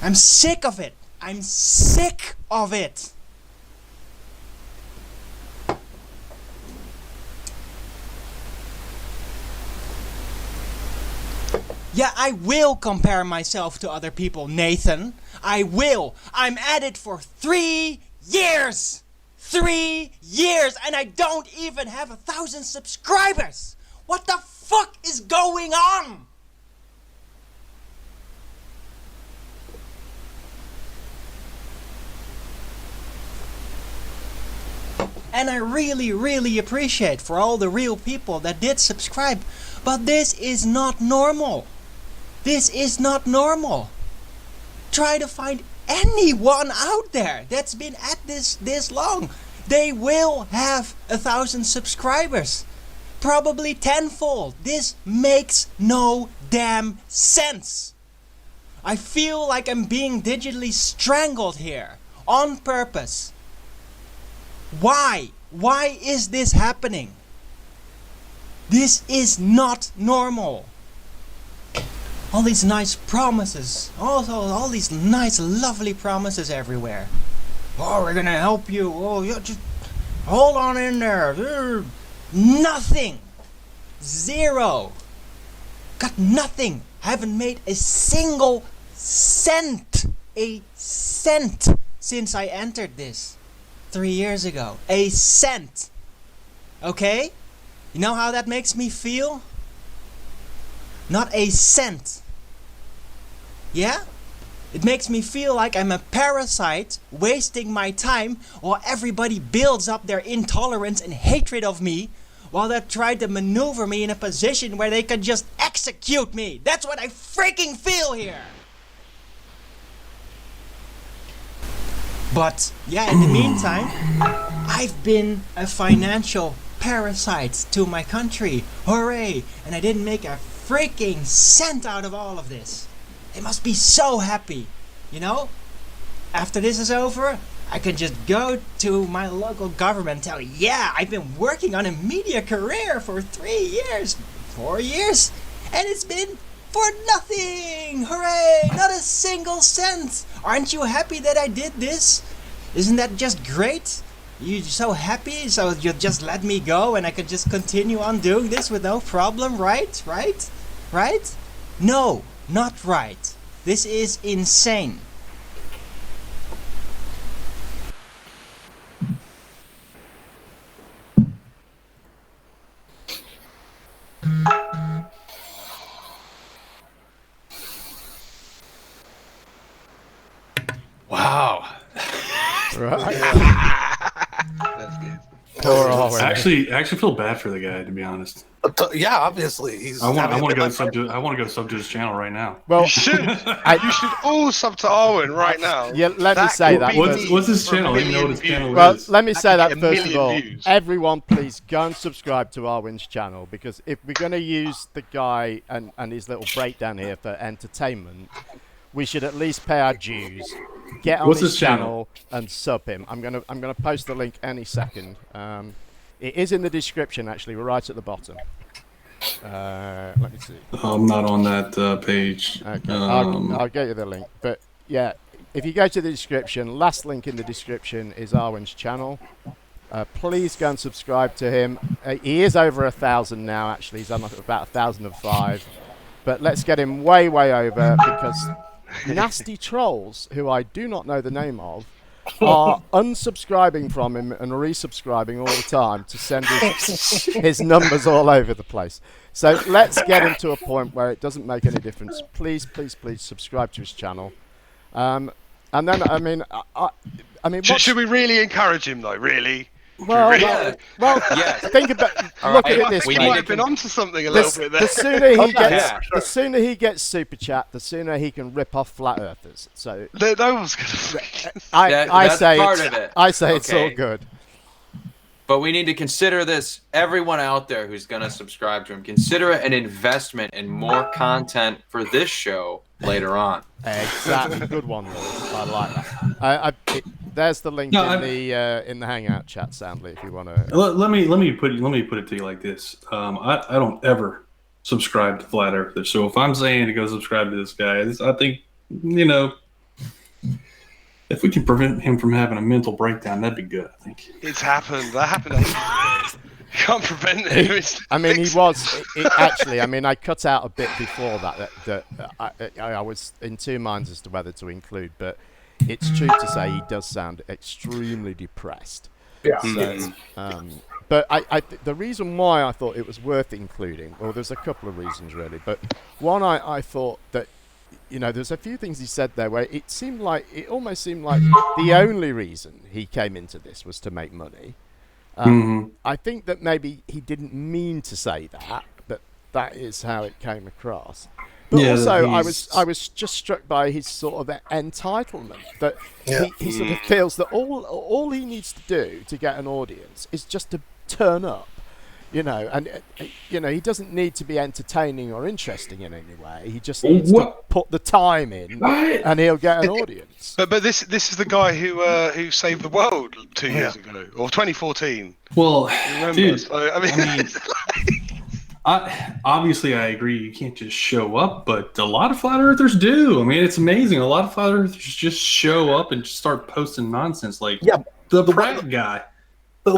I'm sick of it. I'm sick of it. Yeah, I will compare myself to other people, Nathan. I will. I'm at it for 3 years. 3 years, and I don't even have 1,000 subscribers. What the fuck is going on? And I really, really appreciate for all the real people that did subscribe. But this is not normal. This is not normal. Try to find anyone out there that's been at this long. They will have 1,000 subscribers. Probably tenfold. This makes no damn sense. I feel like I'm being digitally strangled here. On purpose. Why? Why is this happening? This is not normal. All these nice promises. All these nice, lovely promises everywhere. Oh, we're gonna help you. Oh, you just hold on in there. Nothing. Zero. Got nothing. Haven't made a single cent. A cent since I entered this. 3 years ago. A cent. Okay? You know how that makes me feel? Not a cent. Yeah? It makes me feel like I'm a parasite wasting my time while everybody builds up their intolerance and hatred of me while they try to maneuver me in a position where they can just execute me. That's what I freaking feel here. But, yeah, in the meantime, I've been a financial parasite to my country. Hooray! And I didn't make a freaking cent out of all of this. They must be so happy, you know? After this is over, I can just go to my local government and tell, yeah, I've been working on a media career for 3 years, 4 years, and it's been for nothing! Hooray! Not a single cent! Aren't you happy that I did this? Isn't that just great? You're so happy, so you just let me go and I can just continue on doing this with no problem, right? Right? Right? No, not right. This is insane. Wow. Right. That's good. Poor Arwijn. I actually feel bad for the guy, to be honest. Yeah, obviously he's. I want to go sub to his channel right now. Well, You should. You should all sub to Arwijn right now. Yeah, let me say that. What's his channel? I don't even know what his channel Well, is. let me say that could get first a of million all. views. Everyone, please go and subscribe to Arwijn's channel, because if we're going to use the guy and his little breakdown here for entertainment, we should at least pay our dues. Get on What's his his channel and sub him. I'm gonna post the link any second. It is in the description, actually. We're right at the bottom. Let me see. I'm not on that page. Okay, I'll get you the link. But yeah, if you go to the description, last link in the description is Arwyn's channel. Please go and subscribe to him. He is over 1,000 now, actually. He's on about 1,005. But let's get him way, way over, because nasty trolls, who I do not know the name of, are unsubscribing from him and resubscribing all the time to send his numbers all over the place. So let's get him to a point where it doesn't make any difference. Please, please, please subscribe to his channel. And then, I mean, should we really encourage him though? Really? Well, think about. Look at it this way. We might have been onto something a little bit there. The sooner he gets super chat, the sooner he can rip off flat earthers. So I say it's all good. But we need to consider this. Everyone out there who's going to subscribe to him, consider it an investment in more content for this show later on. Exactly, good one, Lewis. I like that. There's the link in the Hangout chat, Soundly, if you want to. Let me put it to you like this. I don't ever subscribe to Flat Earthers. So if I'm saying to go subscribe to this guy, I think, if we can prevent him from having a mental breakdown, that'd be good. I think it's happened. That happened. You can't prevent it. I mean, he was actually. I mean, I cut out a bit before that I was in two minds as to whether to include, but it's true to say he does sound extremely depressed. Yeah. So, but the reason why I thought it was worth including, well, there's a couple of reasons really, but one, I thought that, there's a few things he said there where it almost seemed like the only reason he came into this was to make money. I think that maybe he didn't mean to say that, but that is how it came across. But also, I was just struck by his sort of entitlement that he sort of feels that all he needs to do to get an audience is just to turn up, and he doesn't need to be entertaining or interesting in any way. He just needs to put the time in, and he'll get an audience. But this is the guy who saved the world 2 years ago, or 2014. Well, dude, so, obviously I agree you can't just show up, but a lot of flat earthers do. I mean, it's amazing. A lot of flat earthers just show up and just start posting nonsense like the Pratt guy. The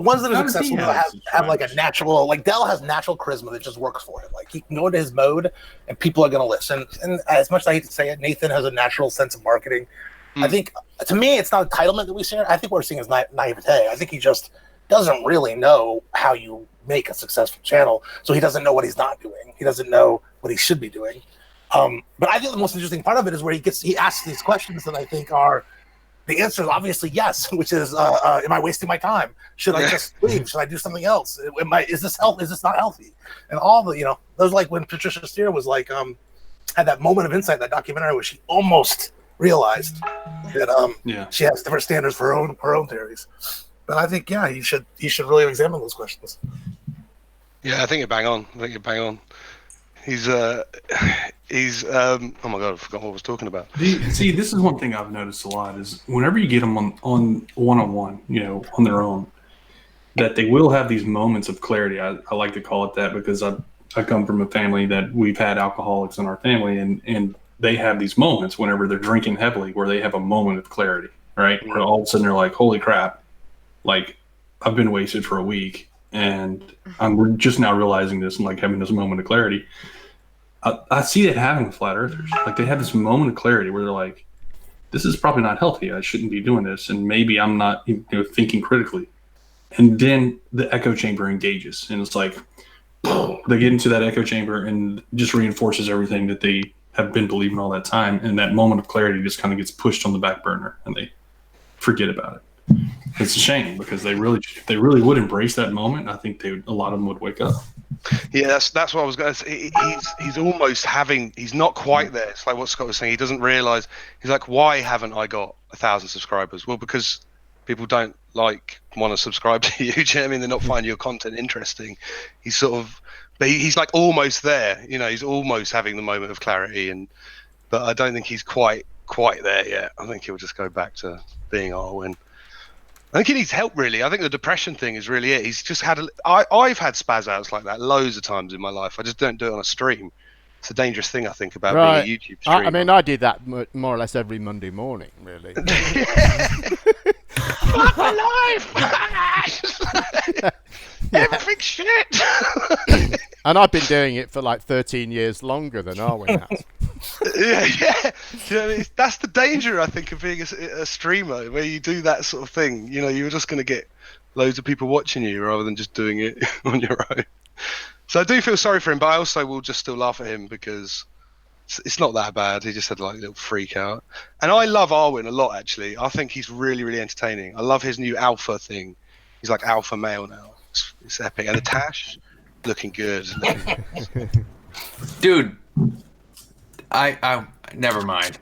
ones that are successful have like a natural, like Dell has natural charisma that just works for him. Like he can go into his mode and people are going to listen. And as much as I hate to say it, Nathan has a natural sense of marketing. I think, to me, it's not entitlement that we see. I think what we're seeing is naivete. I think he just doesn't really know how you make a successful channel. So he doesn't know what he's not doing. He doesn't know what he should be doing. But I think the most interesting part of it is where he asks these questions that I think are, the answer is obviously yes, which is, am I wasting my time? Should I just leave? Should I do something else? Is this not healthy? And all the, those like when Patricia Steer was like, had that moment of insight in that documentary where she almost realized that she has different standards for her own theories. But I think he should really examine those questions. Yeah, I think you're bang on. He's oh my god, I forgot what I was talking about. See, this is one thing I've noticed a lot is whenever you get them on one-on-one, on their own, that they will have these moments of clarity. I like to call it that because I come from a family that we've had alcoholics in our family, and they have these moments whenever they're drinking heavily where they have a moment of clarity, right? Where all of a sudden they're like, holy crap, like I've been wasted for a week and I'm just now realizing this and like having this moment of clarity. I see it happening with flat earthers. Like they have this moment of clarity where they're like, this is probably not healthy. I shouldn't be doing this. And maybe I'm not thinking critically. And then the echo chamber engages. And it's like, they get into that echo chamber and just reinforces everything that they have been believing all that time. And that moment of clarity just kind of gets pushed on the back burner and they forget about it. It's a shame because they really would embrace that moment. I think a lot of them would wake up. Yeah, that's what I was going to say. He's not quite there. It's like what Scott was saying. He doesn't realize. He's like, why haven't I got 1,000 subscribers? Well, because people don't want to subscribe to you. Do you know what I mean? They're not finding your content interesting. He's he's like almost there. He's almost having the moment of clarity, but I don't think he's quite there yet. I think he'll just go back to being Arwyn. I think he needs help, really. I think the depression thing is really it. He's just I've had spaz outs like that loads of times in my life. I just don't do it on a stream. It's a dangerous thing, I think, about Right. being a YouTube streamer. I mean, I do that more or less every Monday morning, really. Fuck my life! Everything's shit! And I've been doing it for like 13 years longer than Arwyn has. yeah. You know, that's the danger, I think, of being a streamer, where you do that sort of thing. You know, you're just going to get loads of people watching you rather than just doing it on your own. So I do feel sorry for him, but I also will just still laugh at him because it's not that bad. He just had like a little freak out. And I love Arwyn a lot, actually. I think he's really, really entertaining. I love his new alpha thing. He's like alpha male now. It's epic. And the Tash, looking good. Dude, I never mind.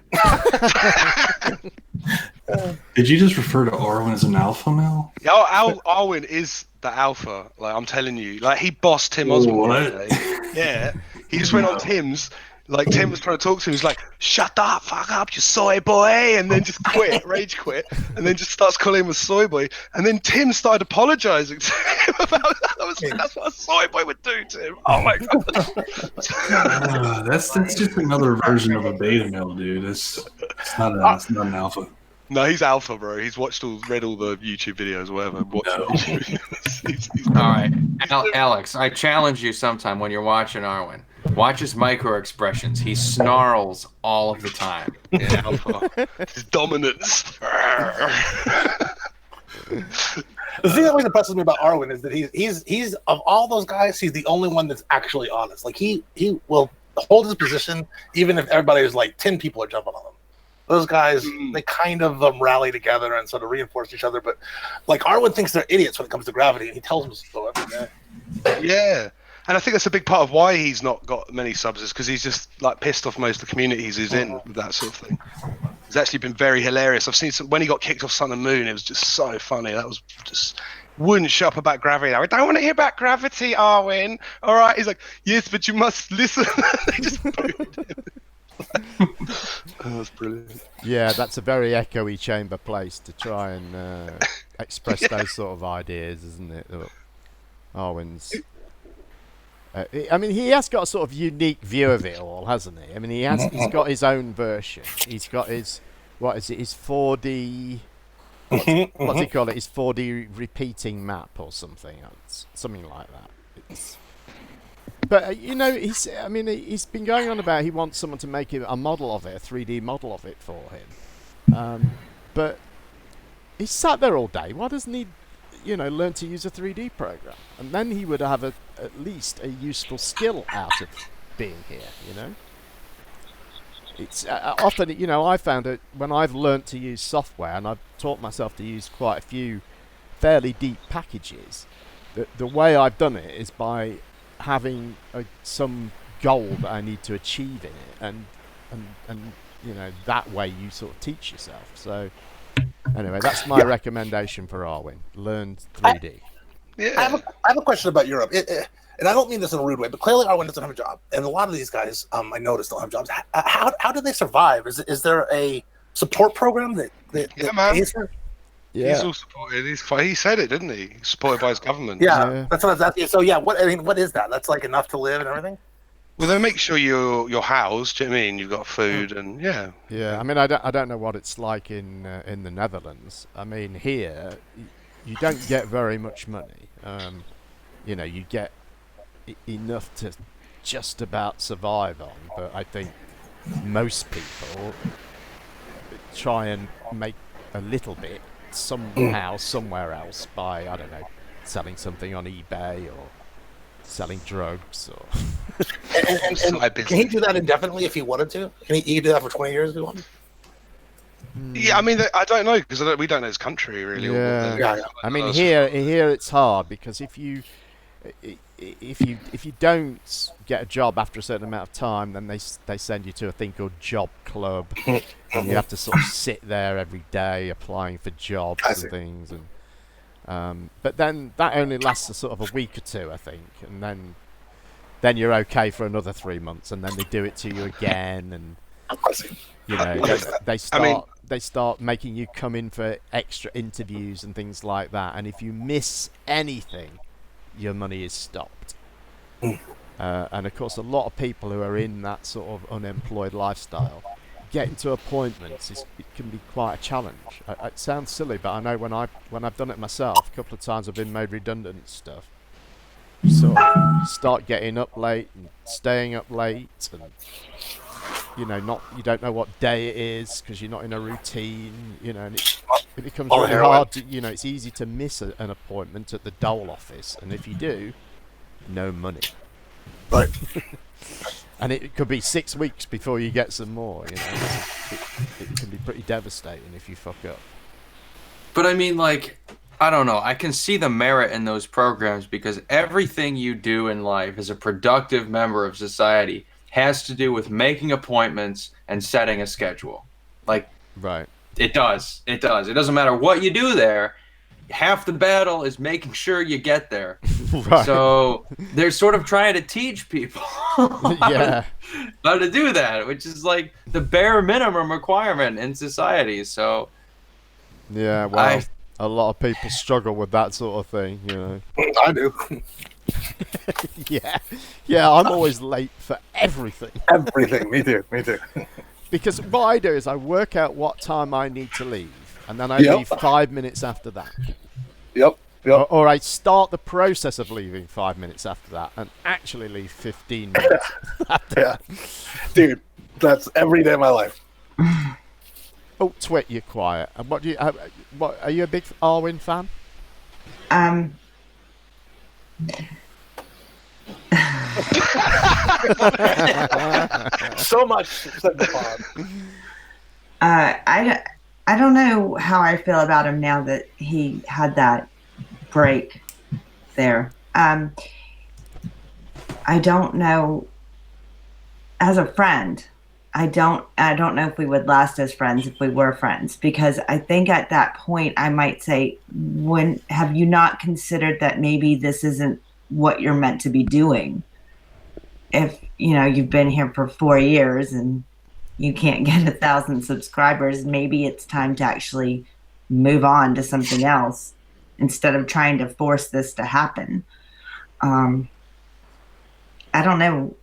Did you just refer to Arwyn as an alpha male? Yeah, Arwyn is the alpha. Like, I'm telling you. Like, he bossed Tim Osborne the other day. Yeah. He just went on Tim's. Like, Tim was trying to talk to him. He was like, shut the fuck up, you soy boy. And then just quit, rage quit. And then just starts calling him a soy boy. And then Tim started apologizing to him about that. I was like, that's what a soy boy would do, Tim. Oh, my God. That's just another version of a beta male, dude. It's not an alpha. No, he's alpha, bro. He's read all the YouTube videos, whatever. All right, Alex, I challenge you sometime when you're watching Arwyn. Watch his micro expressions. He snarls all of the time. Yeah, alpha. His dominance. The thing that always impresses me about Arwyn is that he's of all those guys, he's the only one that's actually honest. Like he will hold his position even if everybody is like 10 people are jumping on him. Those guys, they kind of rally together and sort of reinforce each other. But like Arwyn thinks they're idiots when it comes to gravity, and he tells them so every day. Yeah. And I think that's a big part of why he's not got many subs, is because he's just like pissed off most of the communities he's in with that sort of thing. It's actually been very hilarious. I've seen when he got kicked off Sun and Moon, it was just so funny. That was just wouldn't shut up about gravity. I don't want to hear about gravity, Arwyn. All right. He's like, yes, but you must listen. They just booed him. Oh, that's brilliant. Yeah, that's a very echoey chamber place to try and express those sort of ideas, isn't it? Arwyn's. I mean, he has got a sort of unique view of it all, hasn't he? I mean, he's got his own version. He's got his, what is it? His 4D. What's he call it? His 4D repeating map or something, something like that. But you know, he's been going on about he wants someone to make him a model of it, a 3D model of it for him. But he's sat there all day. Why doesn't he, learn to use a 3D program? And then he would have at least a useful skill out of being here. It's often, I found it when I've learnt to use software and I've taught myself to use quite a few fairly deep packages. The way I've done it is by having some goal that I need to achieve in it, and that way you sort of teach yourself. So anyway, that's my recommendation for Arwyn. Learn 3D. I have a question about Europe, and I don't mean this in a rude way, but clearly Arwyn doesn't have a job, and a lot of these guys I noticed don't have jobs. How do they survive? Is there a support program that pays for? Yeah. He's all supported. He said it, didn't he? He's supported by his government. Yeah, that's what I was asking. So what is that? That's like enough to live and everything? Well, they make sure you're housed. Do you know what I mean? You've got food and yeah. Yeah, I mean, I don't know what it's like in the Netherlands. I mean, here you don't get very much money. You get enough to just about survive on, but I think most people try and make a little bit somehow somewhere else by, I don't know, selling something on eBay or selling drugs or and can he do that indefinitely if he wanted to? Can he do that for 20 years if he wanted? Yeah, I mean, I don't know because we don't know his country really. Yeah. I mean, here it's hard because if you don't get a job after a certain amount of time, then they send you to a thing called Job Club, and you have to sort of sit there every day applying for jobs and things. And but then that only lasts a sort of a week or two, I think, and then you're okay for another 3 months, and then they do it to you again, and they start making you come in for extra interviews and things like that. And if you miss anything, your money is stopped. And of course, a lot of people who are in that sort of unemployed lifestyle, getting to appointments it can be quite a challenge. It sounds silly, but I know when I've done it myself, a couple of times I've been made redundant and stuff. You sort of start getting up late and staying up late, and you don't know what day it is because you're not in a routine. And it becomes really hard. It's easy to miss an appointment at the dole office, and if you do, no money. Right. And it could be 6 weeks before you get some more. It can be pretty devastating if you fuck up. But I mean, like, I don't know. I can see the merit in those programs because everything you do in life as a productive member of society has to do with making appointments and setting a schedule. Like, right. It does. It does. It doesn't matter what you do there. Half the battle is making sure you get there. Right. So they're sort of trying to teach people how to do that, which is like the bare minimum requirement in society. So yeah, well, a lot of people struggle with that sort of thing, I do. Yeah, I'm always late for everything. Everything, me too. Because what I do is I work out what time I need to leave, and then I leave 5 minutes after that. Yep. Or I start the process of leaving 5 minutes after that, and actually leave 15 minutes after that. Dude, that's every day of my life. Oh, Twit, you're quiet. And what are you a big Arwijn fan? So much said the pod. I don't know how I feel about him now that he had that break there. I don't know. As a friend, I don't know if we would last as friends if we were friends, because I think at that point I might say, have you not considered that maybe this isn't what you're meant to be doing? If you've been here for 4 years and you can't get 1,000 subscribers, maybe it's time to actually move on to something else instead of trying to force this to happen. I don't know.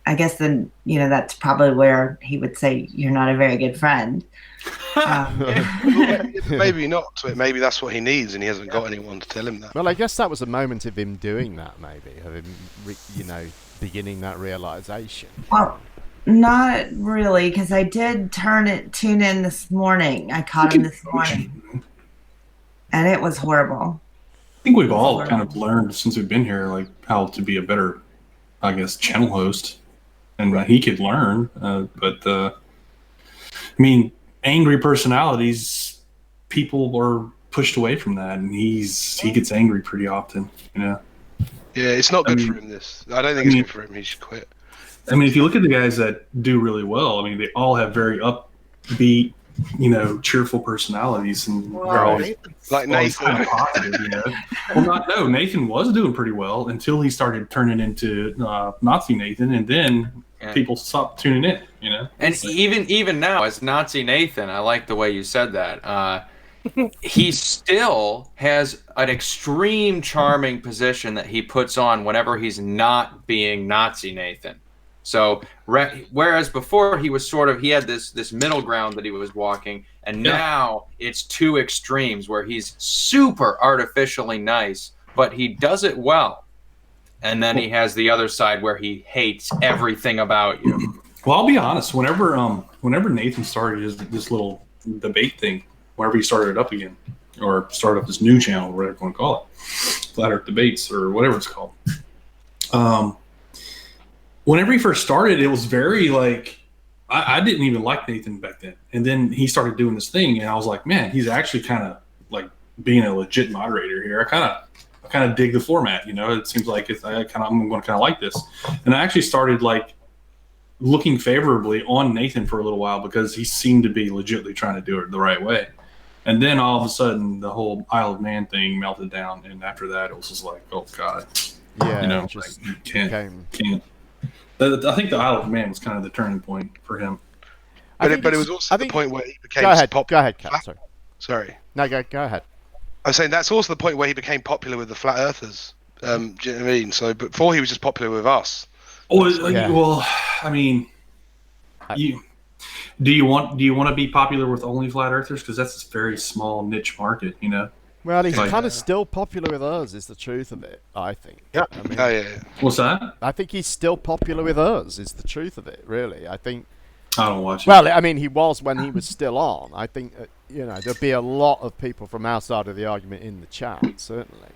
I guess then, that's probably where he would say you're not a very good friend. Maybe not. Maybe that's what he needs, and he hasn't got anyone to tell him that. Well, I guess that was a moment of him doing that, maybe, of him, beginning that realization. Well, not really, because I did tune in this morning. I caught him this morning, and it was horrible. I think we've all kind of learned since we've been here, like how to be a better, I guess, channel host, and he could learn. But I mean, angry personalities, people are pushed away from that, and he gets angry pretty often. Yeah, it's not good for him. I don't think it's good for him. He should quit. I mean, if you look at the guys that do really well, I mean, they all have very upbeat, cheerful personalities, and they're always like Nathan. Kind of positive, Well, Nathan was doing pretty well until he started turning into Nazi Nathan, and then people stopped tuning in. And even now, as Nazi Nathan, I like the way you said that. He still has an extreme charming position that he puts on whenever he's not being Nazi Nathan. So whereas before he had this middle ground that he was walking, and now it's two extremes where he's super artificially nice, but he does it well. And then he has the other side where he hates everything about you. Well, I'll be honest. Whenever Nathan started this little debate thing, whenever he started it up again, or started up this new channel, whatever you want to call it, Flat Earth Debates or whatever it's called. Whenever he first started, it was very like, I didn't even like Nathan back then. And then he started doing this thing, and I was like, man, he's actually kind of like being a legit moderator here. I kind of dig the format, It seems like I'm going to kind of like this. And I actually started like looking favorably on Nathan for a little while because he seemed to be legitimately trying to do it the right way. And then all of a sudden, the whole Isle of Man thing melted down, and after that, it was just like, oh god, you can't. I think the Isle of Man was kind of the turning point for him. But it was also the point where he became popular. Go ahead, Kat. Sorry. Sorry. No, go ahead. I was saying that's also the point where he became popular with the Flat Earthers, Do you know what I mean? So before he was just popular with us. Well, I mean, do you want to be popular with only flat earthers? Because that's a very small niche market, you know. Well, he's kind of still popular with us, is the truth of it, I think. Yeah. I mean, What's that? I think he's still popular with us, is the truth of it, really. I think... I don't watch it. Well, I mean, he was when he was still on. I think, you know, there'd be a lot of people from our side of the argument in the chat, certainly.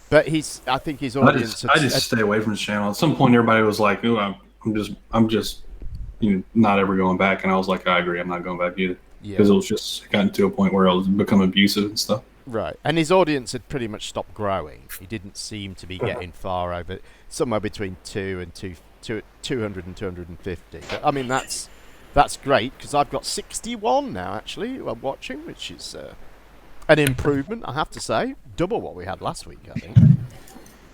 But I think his audience... I just stay away from his channel. At some point, everybody was like, "Ooh, I'm just, you know, not ever going back." And I was like, I agree, I'm not going back either. Because it was just gotten to a point where it was become abusive and stuff. Right, and his audience had pretty much stopped growing. He didn't seem to be getting far over, somewhere between 200 and 250. But, I mean, that's great, because I've got 61 now, actually, I'm watching, which is an improvement, I have to say. Double what we had last week, I think.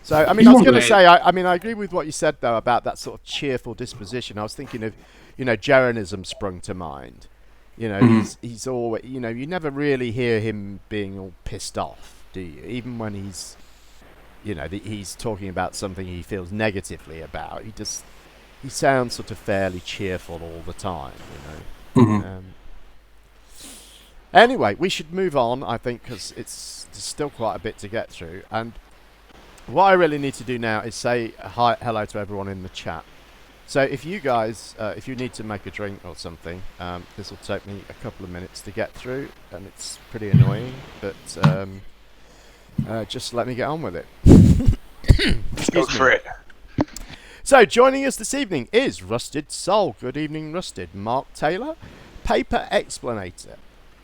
So, I mean, I was going to say, I mean, I agree with what you said, though, about that sort of cheerful disposition. I was thinking of, you know, Jeranism sprung to mind. You know, he's always, you know, you never really hear him being all pissed off, do you? Even when he's, you know, he's talking about something he feels negatively about, he sounds sort of fairly cheerful all the time, you know. Anyway, we should move on, I think, because there's still quite a bit to get through. And what I really need to do now is say hello to everyone in the chat. So if you guys, if you need to make a drink or something, this will take me a couple of minutes to get through, and it's pretty annoying, but just let me get on with it. Go for it. So joining us this evening is Rusted Soul. Good evening, Rusted. Mark Taylor, Paper Explanator,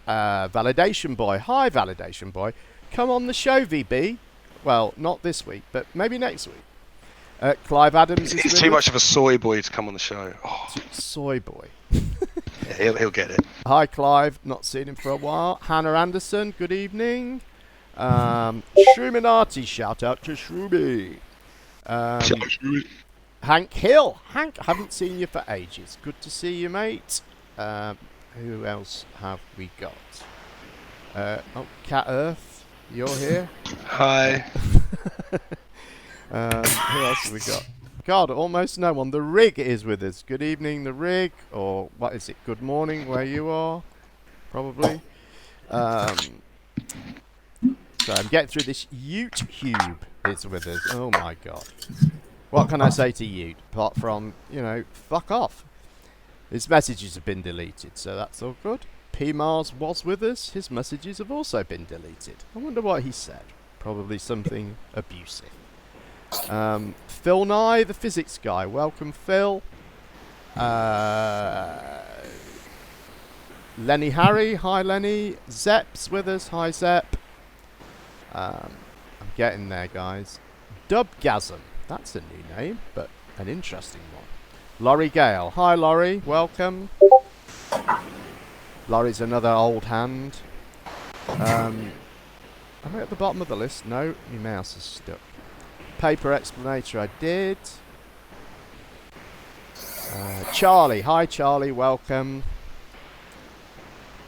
Validation Boy. Hi, Validation Boy. Come on the show, VB. Well, not this week, but maybe next week. Clive Adams. He's too much of a soy boy to come on the show. Oh. Soy boy. Yeah, he'll get it. Hi, Clive. Not seen him for a while. Hannah Anderson. Good evening. Shruminati. Shout out to Shruby. Hank Hill. Hank, haven't seen you for ages. Good to see you, mate. Who else have we got? Cat Earth. You're here. Hi. Who else have we got? God, almost no one. The Rig is with us. Good evening, The Rig. Or what is it? Good morning, where you are. Probably. So I'm getting through this. YouTube is with us. Oh my god. What can I say to Ute? Apart from, you know, fuck off. His messages have been deleted, so that's all good. P. Mars was with us. His messages have also been deleted. I wonder what he said. Probably something abusive. Phil Nye, the physics guy. Welcome, Phil. Lenny Harry. Hi, Lenny. Zepp's with us. Hi, Zepp. I'm getting there, guys. Dubgasm. That's a new name, but an interesting one. Laurie Gale. Hi, Laurie. Welcome. Laurie's another old hand. Am I at the bottom of the list? No, my mouse is stuck. Paper Explanator, I did. Charlie. Hi, Charlie. Welcome.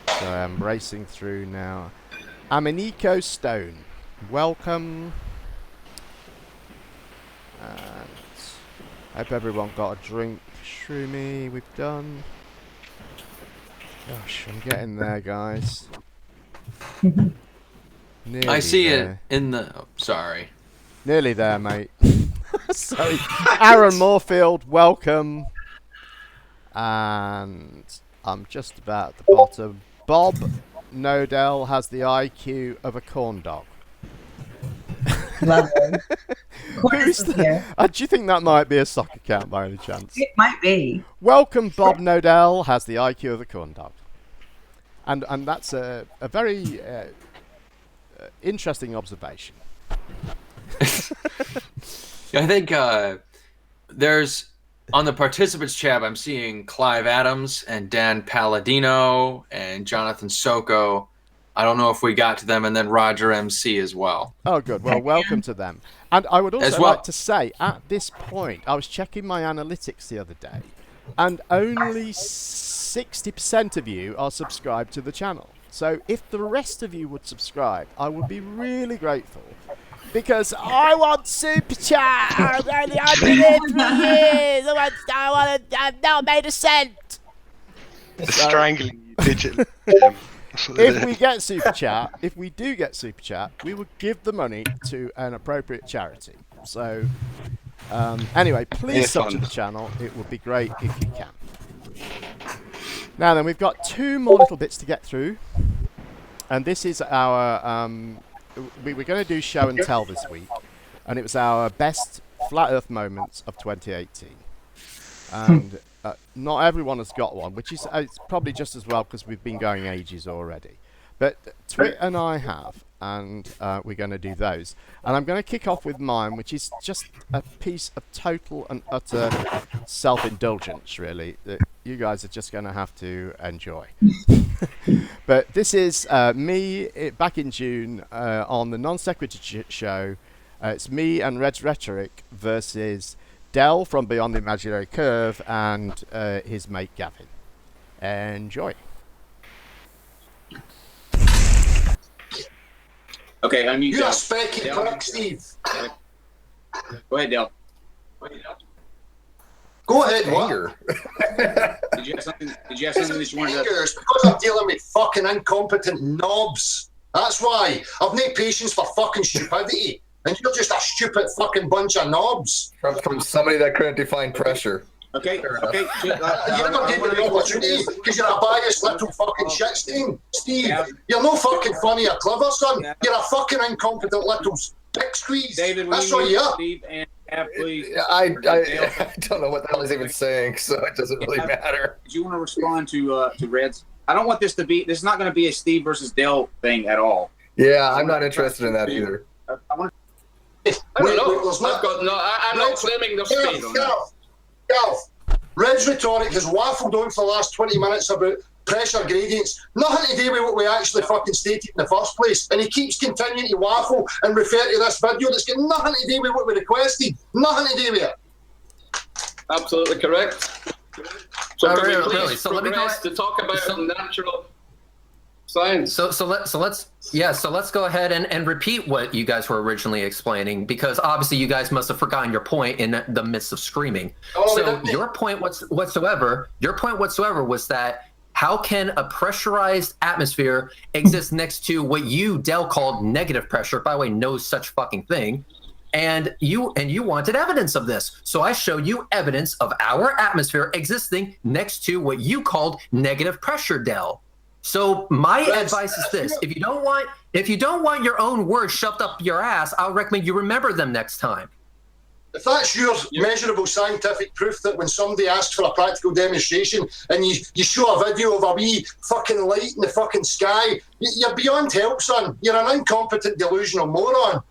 So I'm racing through now. Aminiko Stone. Welcome. And hope everyone got a drink. Shroomy, we've done. Gosh, I'm getting there, guys. I see it in the... Oh, sorry. Nearly there, mate. Sorry. Aaron Moorfield, welcome. And I'm just about at the bottom. Bob Nodell has the IQ of a corn dog. Lovely. Who's the, do you think that might be a soccer account by any chance? It might be. Welcome, Bob Nodell has the IQ of a corn dog. And that's a very interesting observation. I think there's on the participants tab, I'm seeing Clive Adams and Dan Palladino and Jonathan Soko. I don't know if we got to them, and then Roger MC as well. Oh, good. Well, welcome to them. And I would also like to say, at this point, I was checking my analytics the other day, and only 60% of you are subscribed to the channel. So if the rest of you would subscribe, I would be really grateful. because I want super chat. I've been here 3 years. I've not made a cent. Strangling you digitally. If we get super chat, if we do get super chat, we will give the money to an appropriate charity. So, anyway, please sub to the channel. It would be great if you can. Now then, we've got 2 more little bits to get through, and this is our. We were going to do show and tell this week, and it was our best flat Earth moments of 2018, and. Not everyone has got one, which is it's probably just as well because we've been going ages already. But Twit and I have, and we're going to do those. And I'm going to kick off with mine, which is just a piece of total and utter self-indulgence, really, that you guys are just going to have to enjoy. But this is me back in June on the Non Sequitur show. It's me and Red's Rhetoric versus Del from Beyond the Imaginary Curve and his mate Gavin. Enjoy. Okay, I'm You're a specky prick, Steve. Go ahead, Del. Go ahead, what? Did you have something that you wanted to... It's because I'm dealing with fucking incompetent knobs. That's why. I've no patience for fucking stupidity. And you're just a stupid fucking bunch of knobs. From somebody that couldn't define pressure. Okay. You're not getting the opportunity because you're a biased little fucking shit stain. Steve, you're no fucking funny or clever, son. You're a fucking incompetent little dick squeeze. David, that's what you are. Steve and please. I don't know what the hell he's even saying, so it doesn't really matter. Do you want to respond to Reds? I don't want this to be. This is not going to be a Steve versus Dale thing at all. Yeah, I'm not interested in that either. I want. I don't know. I'm not claiming the space. Gav, Red's Rhetoric has waffled on for the last 20 minutes about pressure gradients. Nothing to do with what we actually fucking stated in the first place. And he keeps continuing to waffle and refer to this video that's got nothing to do with what we requested. Nothing to do with it. Absolutely correct. So can we please really? So let me go to talk about natural science. So let's go ahead and repeat what you guys were originally explaining, because obviously you guys must have forgotten your point in the midst of screaming. Your point whatsoever was that how can a pressurized atmosphere exist next to what you, Del, called negative pressure? By the way, no such fucking thing. And you wanted evidence of this. So I showed you evidence of our atmosphere existing next to what you called negative pressure, Del. So my advice is this: if you don't want your own words shoved up your ass, I'll recommend you remember them next time. If that's your measurable scientific proof that when somebody asks for a practical demonstration and you show a video of a wee fucking light in the fucking sky, you're beyond help, son. You're an incompetent, delusional moron,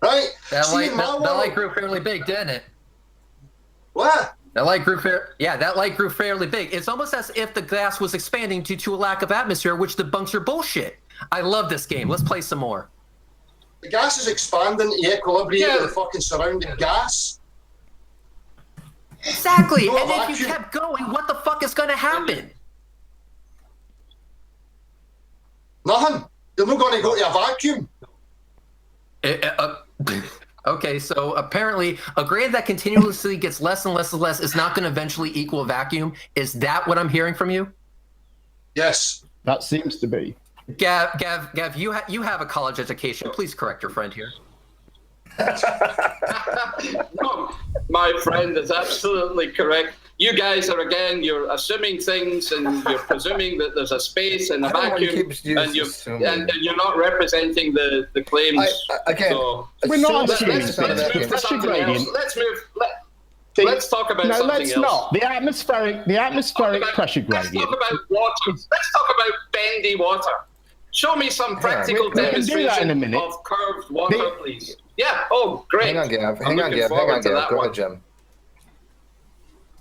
right? That light grew fairly big, didn't it? What? That light grew fairly big. It's almost as if the gas was expanding due to a lack of atmosphere, which debunks your bullshit. I love this game. Let's play some more. The gas is expanding to equilibrium with the fucking surrounding gas. Exactly. And if you kept going, what the fuck is going to happen? Nothing. You're not going to go to a vacuum. Okay, so apparently a grade that continuously gets less and less and less is not going to eventually equal a vacuum. Is that what I'm hearing from you? Yes. That seems to be. Gav, you have a college education. Please correct your friend here. No, my friend is absolutely correct. You guys are, again, you're assuming things and you're presuming that there's a space and a vacuum, and you're not representing the claims. We're not assuming let's move to something else. Let's talk about something else. No, let's not. The atmospheric pressure gradient. Let's talk about water. Let's talk about bendy water. Show me some practical demonstration of curved water, please. Yeah. Oh, great. Hang on, Gav. Go ahead, Jim.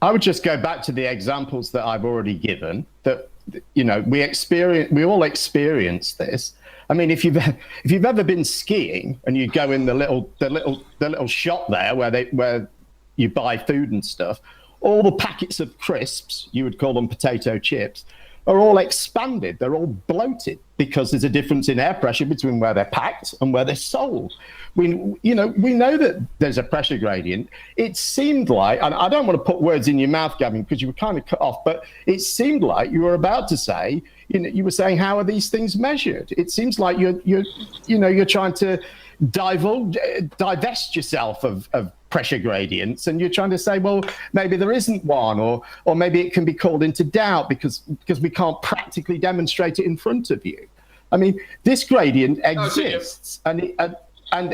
I would just go back to the examples that I've already given. That we all experience this. I mean, if you've ever been skiing and you go in the little shop there where you buy food and stuff, all the packets of crisps, you would call them potato chips, are all expanded. They're all bloated because there's a difference in air pressure between where they're packed and where they're sold. We know that there's a pressure gradient. It seemed like, and I don't want to put words in your mouth, Gavin, because you were kind of cut off, but it seemed like you were about to say, you were saying, how are these things measured? It seems like you're trying to divest yourself of pressure gradients, and you're trying to say, well, maybe there isn't one, or maybe it can be called into doubt because we can't practically demonstrate it in front of you. I mean, this gradient exists, and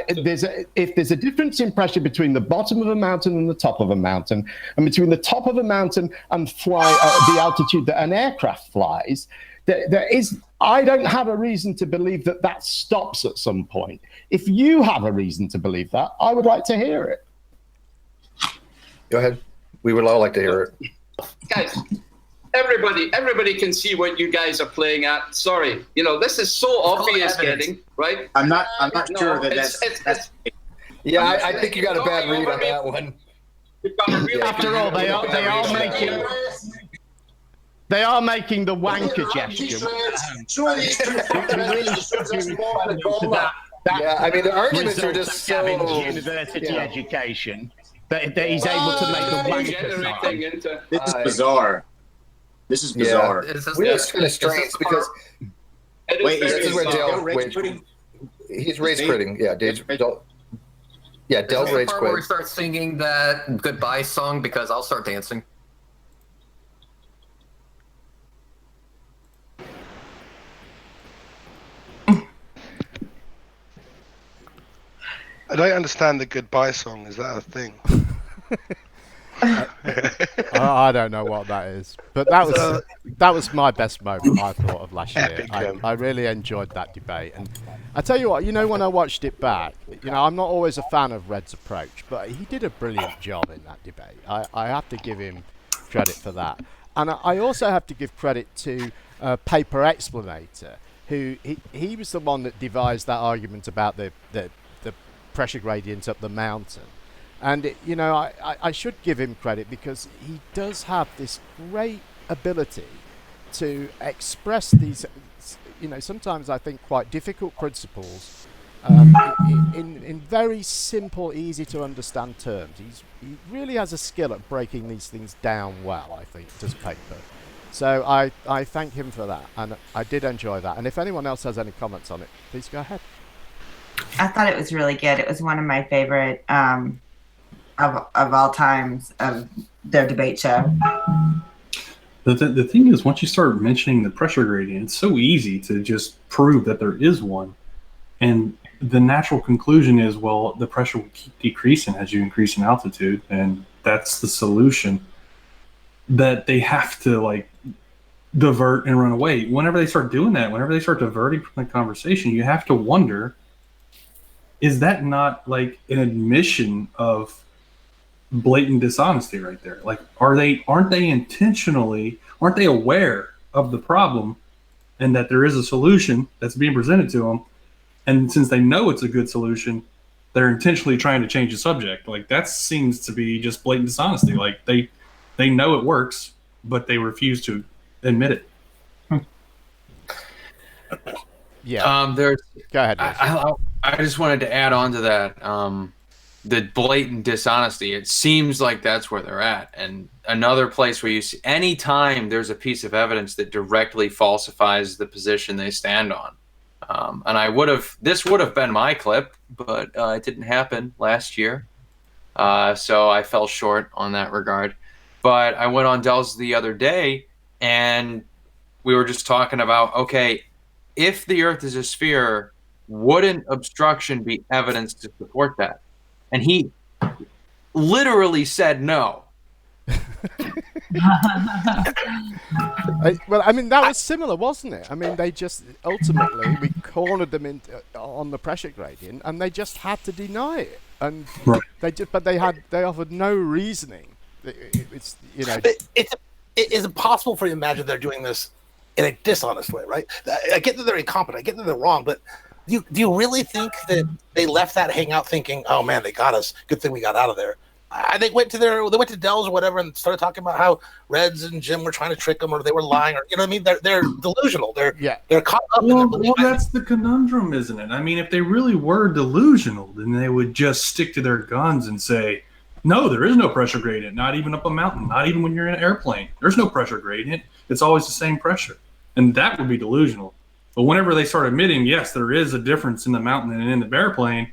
if there's a difference in pressure between the bottom of a mountain and the top of a mountain, and between the top of a mountain and the altitude that an aircraft flies, I don't have a reason to believe that stops at some point. If you have a reason to believe that, I would like to hear it. Go ahead. We would all like to hear it. Guys, everybody can see what you guys are playing at. Sorry, this is so obvious getting, right? I'm not sure that that's yeah, I think you got a bad read on that one. After all, they are making the wanker gesture. Yeah, I mean, the arguments are just so... university education that he's able to make the wanker. This is bizarre. This is bizarre. It's kind of strange because... Wait, this is where Dale... He's race critting. Yeah, Dale's rage quit. Where we start singing that goodbye song, because I'll start dancing. I don't understand the goodbye song. Is that a thing? I don't know what that is, but that was my best moment, I thought, of last year. I really enjoyed that debate, and I tell you what, when I watched it back, I'm not always a fan of Red's approach, but he did a brilliant job in that debate. I have to give him credit for that, and I also have to give credit to Paper Explanator, who he was the one that devised that argument about the pressure gradient up the mountain. And I should give him credit because he does have this great ability to express these, sometimes I think quite difficult principles in very simple, easy to understand terms. He really has a skill at breaking these things down well, I think, does Paper. So I thank him for that, and I did enjoy that. And if anyone else has any comments on it, please go ahead. I thought it was really good. It was one of my favorite of all times of their debate show. The thing is, once you start mentioning the pressure gradient, it's so easy to just prove that there is one. And the natural conclusion is, well, the pressure will keep decreasing as you increase in altitude, and that's the solution. That they have to divert and run away. Whenever they start doing that, whenever they start diverting from the conversation, you have to wonder, is that not an admission of blatant dishonesty right there? Aren't they aware of the problem and that there is a solution that's being presented to them? And since they know it's a good solution, they're intentionally trying to change the subject. That seems to be just blatant dishonesty. They know it works, but they refuse to admit it. Yeah. Go ahead. I just wanted to add on to that. The blatant dishonesty. It seems like that's where they're at. And another place where you see, anytime there's a piece of evidence that directly falsifies the position they stand on. And this would have been my clip, but it didn't happen last year. So I fell short on that regard. But I went on Dell's the other day, and we were just talking about, okay, if the Earth is a sphere, wouldn't obstruction be evidence to support that? And he literally said no. That was similar, wasn't it? They just ultimately, we cornered them on the pressure gradient, and they just had to deny it. And they offered no reasoning. It's Is it possible for you to imagine they're doing this in a dishonest way, right? I get that they're incompetent. I get that they're wrong, but do you really think that they left that hangout thinking, oh man, they got us. Good thing we got out of there. they went to Dell's or whatever and started talking about how Reds and Jim were trying to trick them or they were lying or you know what I mean. They're delusional. They're caught up in their belief. Well, that's the conundrum, isn't it? I mean, if they really were delusional, then they would just stick to their guns and say, no, there is no pressure gradient, not even up a mountain, not even when you're in an airplane. There's no pressure gradient. It's always the same pressure. And that would be delusional. But whenever they start admitting, yes, there is a difference in the mountain and in the airplane,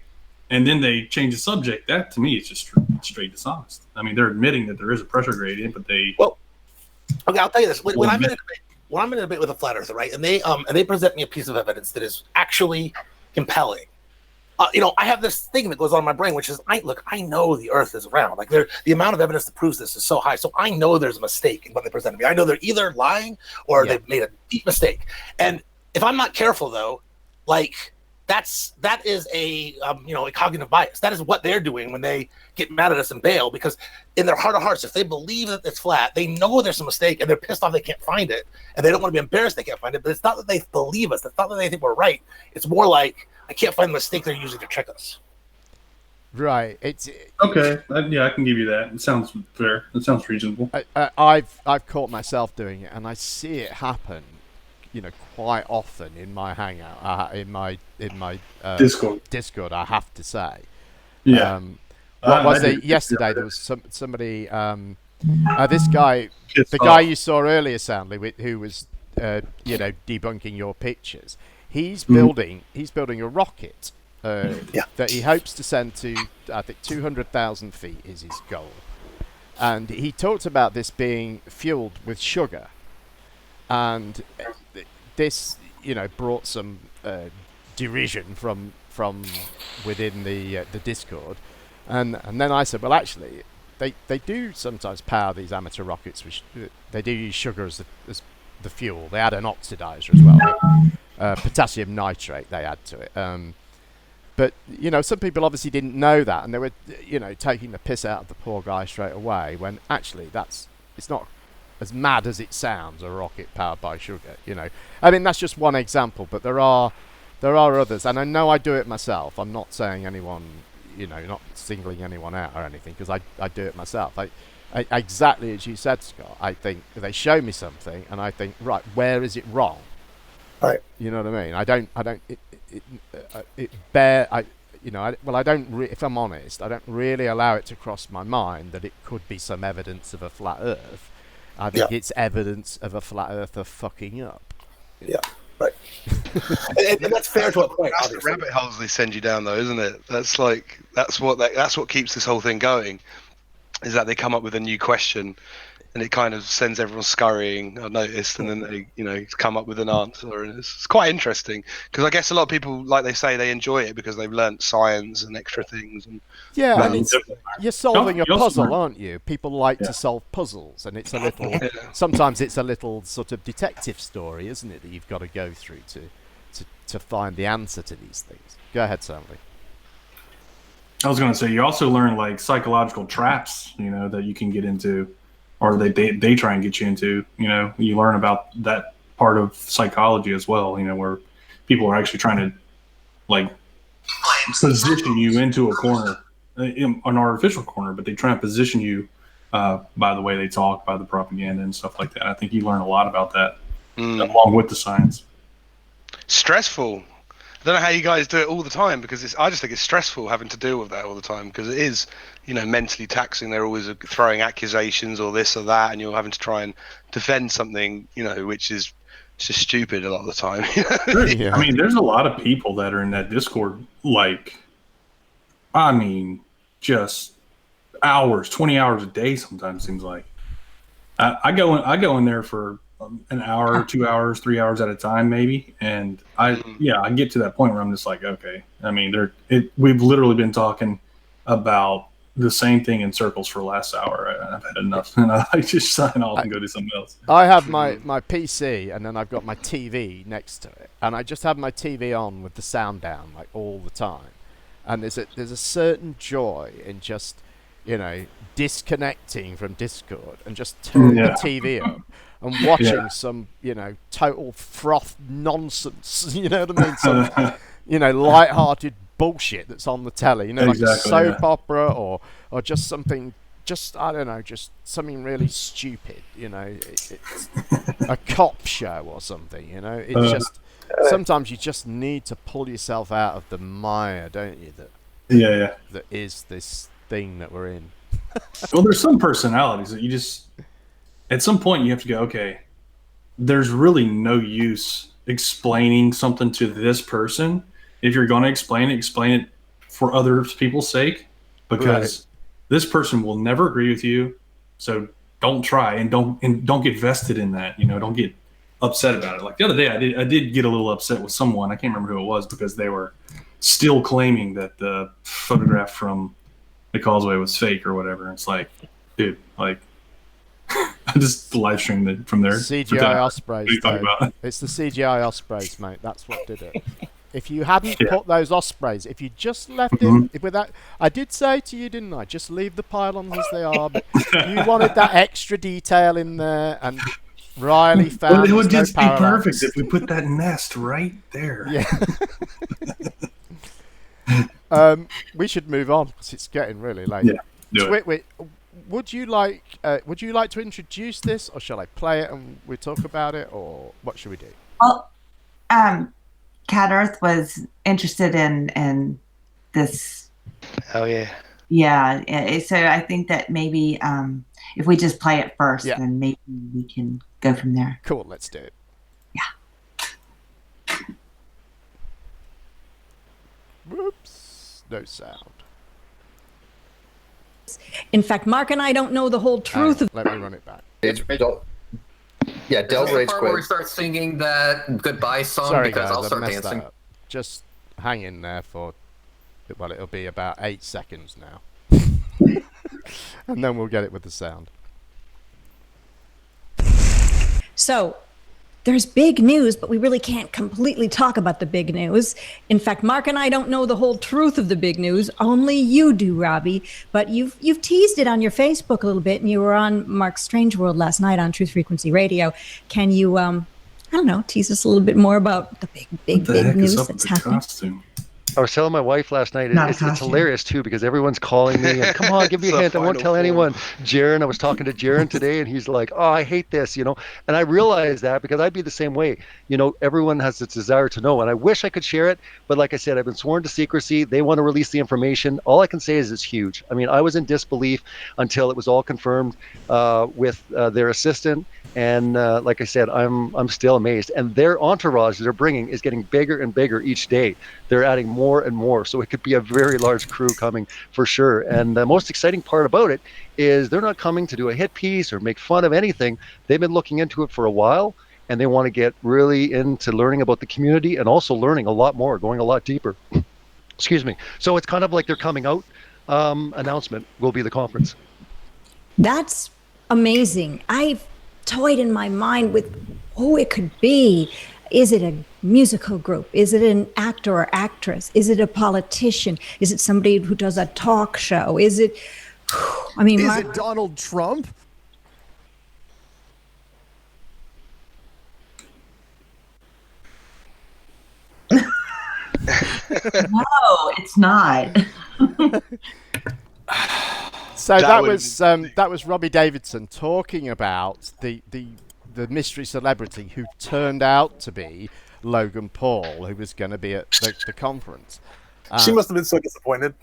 and then they change the subject, that to me is just straight dishonest. I mean, they're admitting that there is a pressure gradient, but they... Well, okay, I'll tell you this. When I'm in a debate with a flat earther, right, and they present me a piece of evidence that is actually compelling, I have this thing that goes on in my brain, which is, I know the Earth is round. Like, the amount of evidence that proves this is so high. So I know there's a mistake in what they presented me. I know they're either lying or they've made a deep mistake. And if I'm not careful, though, like that is a cognitive bias. That is what they're doing when they get mad at us and bail, because in their heart of hearts, if they believe that it's flat, they know there's a mistake and they're pissed off they can't find it, and they don't want to be embarrassed they can't find it. But it's not that they believe us. It's not that they think we're right. It's more like, I can't find the mistake they're using to trick us. Right. It's okay. I can give you that. It sounds fair. It sounds reasonable. I've caught myself doing it, and I see it happen, quite often in my hangout, in my Discord. I have to say. Yeah. What was it yesterday? There was somebody. This guy, the guy you saw earlier, Soundly, who was, debunking your pictures. He's building a rocket that he hopes to send to, I think, 200,000 feet is his goal. And he talked about this being fueled with sugar. And this, brought some derision from within the Discord. And then I said, well, actually, they do sometimes power these amateur rockets, which they do use sugar as the fuel. They add an oxidizer as well. Potassium nitrate they add to it. But, some people obviously didn't know that, and they were, taking the piss out of the poor guy straight away, when actually it's not as mad as it sounds, a rocket powered by sugar, I mean, that's just one example, but there are others, and I know I do it myself. I'm not saying anyone, not singling anyone out or anything, because I do it myself. I exactly as you said, Scott, I think they show me something, and I think, right, where is it wrong? Right. You know what I mean? If I'm honest, I don't really allow it to cross my mind that it could be some evidence of a flat Earth. I think it's evidence of a flat Earthher fucking up. Yeah, right. and that's fair to a point. That's the rabbit holes they send you down, though, isn't it? That's what keeps this whole thing going, is that they come up with a new question, and it kind of sends everyone scurrying, I've noticed, and then they, come up with an answer, and it's quite interesting, because I guess a lot of people, like they say, they enjoy it because they've learnt science and extra things. And yeah, and you're solving a puzzle, aren't you? People like to solve puzzles, and it's a little. Sometimes it's a little sort of detective story, isn't it, that you've got to go through to find the answer to these things. Go ahead, Stanley. I was going to say, you also learn like psychological traps, that you can get into. Or they try and get you into, you learn about that part of psychology as well, where people are actually trying to like position you into a corner, an artificial corner, but they try and position you by the way they talk, by the propaganda and stuff like that. I think you learn a lot about that along with the science. Stressful. I don't know how you guys do it all the time, because I just think it's stressful having to deal with that all the time, because it is, mentally taxing. They're always throwing accusations or this or that, and you're having to try and defend something, which is just stupid a lot of the time. I mean, there's a lot of people that are in that Discord, just hours, 20 hours a day sometimes, seems like. I go in there for an hour, 2 hours, 3 hours at a time, maybe. And I get to that point where I'm just like, okay. I mean, we've literally been talking about the same thing in circles for the last hour. I've had enough, and I just sign off and go do something else. I have my PC, and then I've got my TV next to it, and I just have my TV on with the sound down like all the time. And there's a certain joy in just disconnecting from Discord and just turning the TV up and watching some total froth nonsense. You know what I mean? Some light-hearted bullshit that's on the telly, you know, like a Exactly, soap yeah. opera or just something, just I don't know, just something really stupid, you know, it's a cop show or something, you know. It's just sometimes you just need to pull yourself out of the mire, don't you? That is this thing that we're in. Well, there's some personalities that you just, at some point, you have to go, okay, there's really no use explaining something to this person. If you're going to explain it for other people's sake, because this person will never agree with you. So don't try and don't get vested in that. You know, don't get upset about it. Like the other day, I did get a little upset with someone. I can't remember who it was because they were still claiming that the photograph from the causeway was fake or whatever. It's like, dude, like I just live streamed it from there. CGI ospreys. It's the CGI ospreys, mate. That's what did it. If you hadn't put those ospreys, if you just left it without, I did say to you, didn't I? Just leave the pylons as they are. But you wanted that extra detail in there, and Riley found. Well, it would just be parallels. perfect if we put that nest right there. Yeah. We should move on because it's getting really late. Yeah. Do it. Wait, would you like to introduce this, or shall I play it and we talk about it, or what should we do? Well, Cat Earth was interested in this. Oh yeah. Yeah. So I think that maybe if we just play it first, then maybe we can go from there. Cool. Let's do it. Yeah. Whoops. No sound. In fact, Mark and I don't know the whole truth of. Let me run it back. Yeah, Del Rage Quit. where we start singing that goodbye song. Sorry, because guys, I'll start I messed dancing. that up. Just hang in there for, well, it'll be about 8 seconds now. And then we'll get it with the sound. So, there's big news, but we really can't completely talk about the big news. In fact, Mark and I don't know the whole truth of the big news. Only you do, Robbie. But you've teased it on your Facebook a little bit, and you were on Mark's Strange World last night on Truth Frequency Radio. Can you, I don't know, tease us a little bit more about the big news that's happening? I was telling my wife last night, it's hilarious too, because everyone's calling me and come on, give me a hint. I won't tell anyone. Jaron, I was talking to Jaron today and he's like, oh, I hate this, you know, and I realized that because I'd be the same way. You know, everyone has this desire to know and I wish I could share it. But like I said, I've been sworn to secrecy. They want to release the information. All I can say is it's huge. I mean, I was in disbelief until it was all confirmed with their assistant. And like I said, I'm still amazed. And their entourage they're bringing is getting bigger and bigger each day. They're adding more and more. So it could be a very large crew coming for sure. And the most exciting part about it is they're not coming to do a hit piece or make fun of anything. They've been looking into it for a while. And they want to get really into learning about the community and also learning a lot more, going a lot deeper. Excuse me. So it's kind of like their coming out announcement will be the conference. That's amazing. I've toyed in my mind with who it could be. Is it a musical group? Is it an actor or actress? Is it a politician? Is it somebody who does a talk show? Is it, I mean, is it Donald Trump? No, it's not. So that was Robbie Davidson talking about the mystery celebrity who turned out to be Logan Paul, who was going to be at the conference. She must have been so disappointed.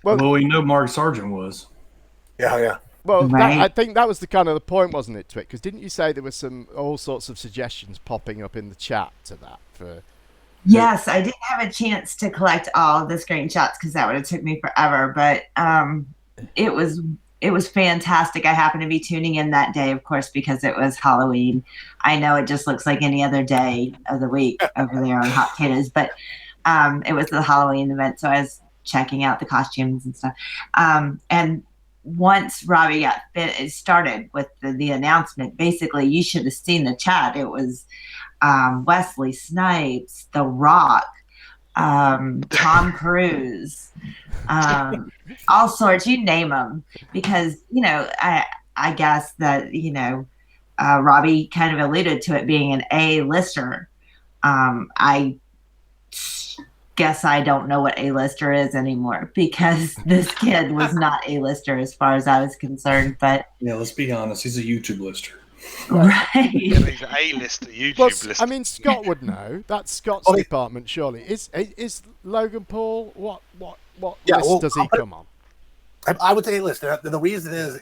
Well, we know Mark Sargent was. Yeah. Well, I think that was the kind of the point, wasn't it, Twit? Because didn't you say there was all sorts of suggestions popping up in the chat to that? Yes, I didn't have a chance to collect all of the screenshots because that would have took me forever. But it was fantastic. I happened to be tuning in that day, of course, because it was Halloween. I know it just looks like any other day of the week over there on Hot Potatoes, but it was the Halloween event, so I was checking out the costumes and stuff. And once Robbie got started with the announcement, basically you should have seen the chat. It was Wesley Snipes, The Rock, Tom Cruise, all sorts, you name them, because, you know, I guess that, you know, Robbie kind of alluded to it being an A-lister I guess I don't know what A-lister is anymore, because this kid was not A-lister as far as I was concerned. But yeah, let's be honest, he's a YouTube lister. Right. Yeah, but he's an A-lister, YouTube Well, lister. I mean, Scott would know. That's Scott's department, surely. Is Logan Paul? What list does he come on? I would say A-list. The reason is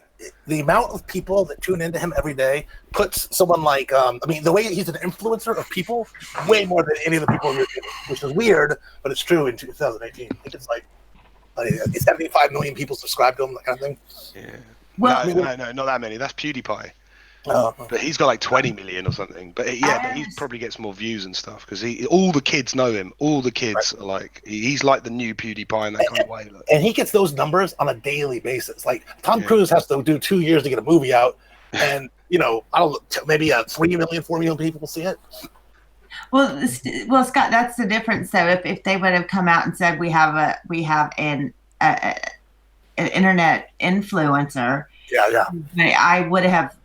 the amount of people that tune into him every day puts someone like, I mean, the way he's an influencer of people, way more than any of the people, which is weird, but it's true in 2018. I think it's like 75 million people subscribe to him, that kind of thing. Yeah. Well, no, not that many. That's PewDiePie. But he's got like 20 million or something. But but he probably gets more views and stuff because all the kids know him. All the kids are like, he's like the new PewDiePie in that kind of way. And he gets those numbers on a daily basis. Like Tom Cruise has to do 2 years to get a movie out, and I don't know, maybe 4 million people will see it. Well, Scott, that's the difference. So if they would have come out and said we have an internet influencer. Yeah. I would have,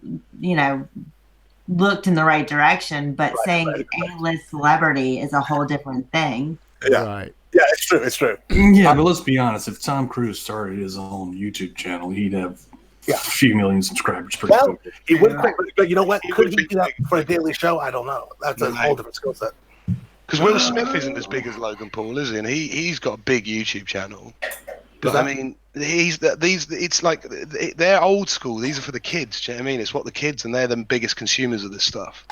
looked in the right direction, but saying A-list celebrity is a whole different thing. Yeah. Right. Yeah, it's true. Yeah, but let's be honest. If Tom Cruise started his own YouTube channel, he'd have a few million subscribers pretty quickly. He would quick, but you know what? Could he do that for a daily show? I don't know. That's a whole different skill set. Because Will Smith isn't as big as Logan Paul, is he? And he's got a big YouTube channel. But I mean, it's like they're old school. These are for the kids. Do you know what I mean? It's what the kids, and they're the biggest consumers of this stuff.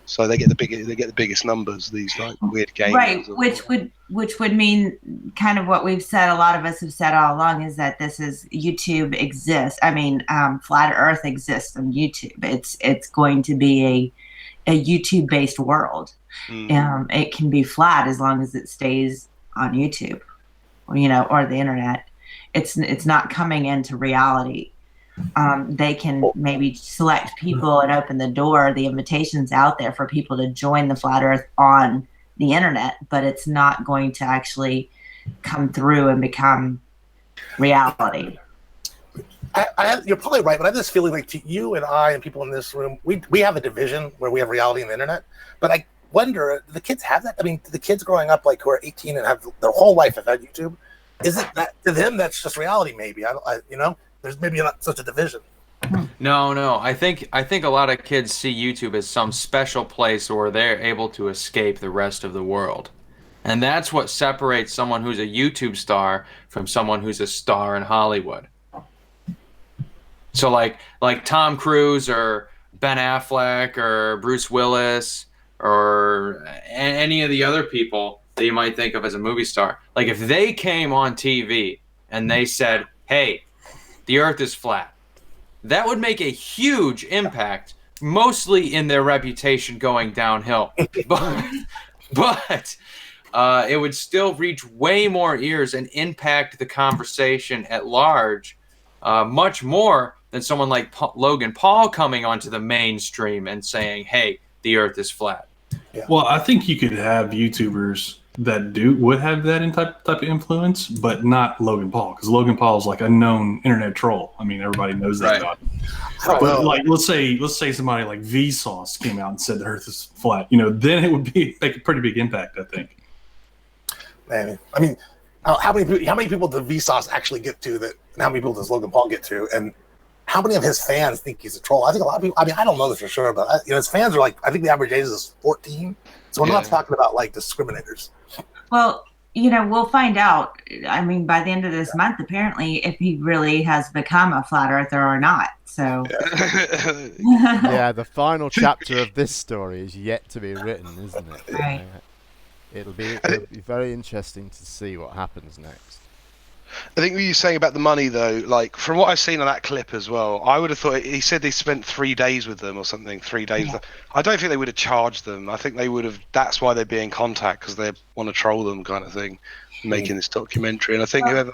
So they get the biggest numbers. These like weird games, right? Which would mean kind of what we've said. A lot of us have said all along is that YouTube exists. I mean, Flat Earth exists on YouTube. It's going to be a YouTube based world. It can be flat as long as it stays on YouTube, or the internet. It's not coming into reality. They can maybe select people and open the door. The invitation's out there for people to join the Flat Earth on the internet, but it's not going to actually come through and become reality. You're probably right, but I have this feeling like you and I and people in this room, we have a division where we have reality and the internet, but I wonder, do the kids have that? I mean, the kids growing up like who are 18 and have their whole life have had YouTube, isn't that to them that's just reality? Maybe there's maybe not such a division. No. I think a lot of kids see YouTube as some special place where they're able to escape the rest of the world, and that's what separates someone who's a YouTube star from someone who's a star in Hollywood. So like Tom Cruise or Ben Affleck or Bruce Willis or any of the other people that you might think of as a movie star. Like if they came on TV and they said, hey, the earth is flat, that would make a huge impact, mostly in their reputation going downhill. But it would still reach way more ears and impact the conversation at large much more than someone like Logan Paul coming onto the mainstream and saying, hey, the earth is flat. Yeah. Well, I think you could have YouTubers that would have that type of influence, but not Logan Paul, because Logan Paul is like a known internet troll. I mean, everybody knows that about him. But like, let's say somebody like Vsauce came out and said the Earth is flat. Then it would make a pretty big impact, I think. Man, I mean, how many people does Vsauce actually get to that? And how many people does Logan Paul get to? And how many of his fans think he's a troll? I think a lot of people. I mean, I don't know this for sure, but his fans are like, I think the average age is 14. So we're not talking about like discriminators. Well, we'll find out. I mean, by the end of this month, apparently, if he really has become a flat earther or not. So, yeah, the final chapter of this story is yet to be written, isn't it? Right. It'll be very interesting to see what happens next. I think what you're saying about the money, though, like from what I've seen on that clip as well, I would have thought he said they spent 3 days with them or something. 3 days. Yeah. I don't think they would have charged them. I think they would have. That's why they'd be in contact, because they want to troll them, kind of thing, making this documentary. And I think whoever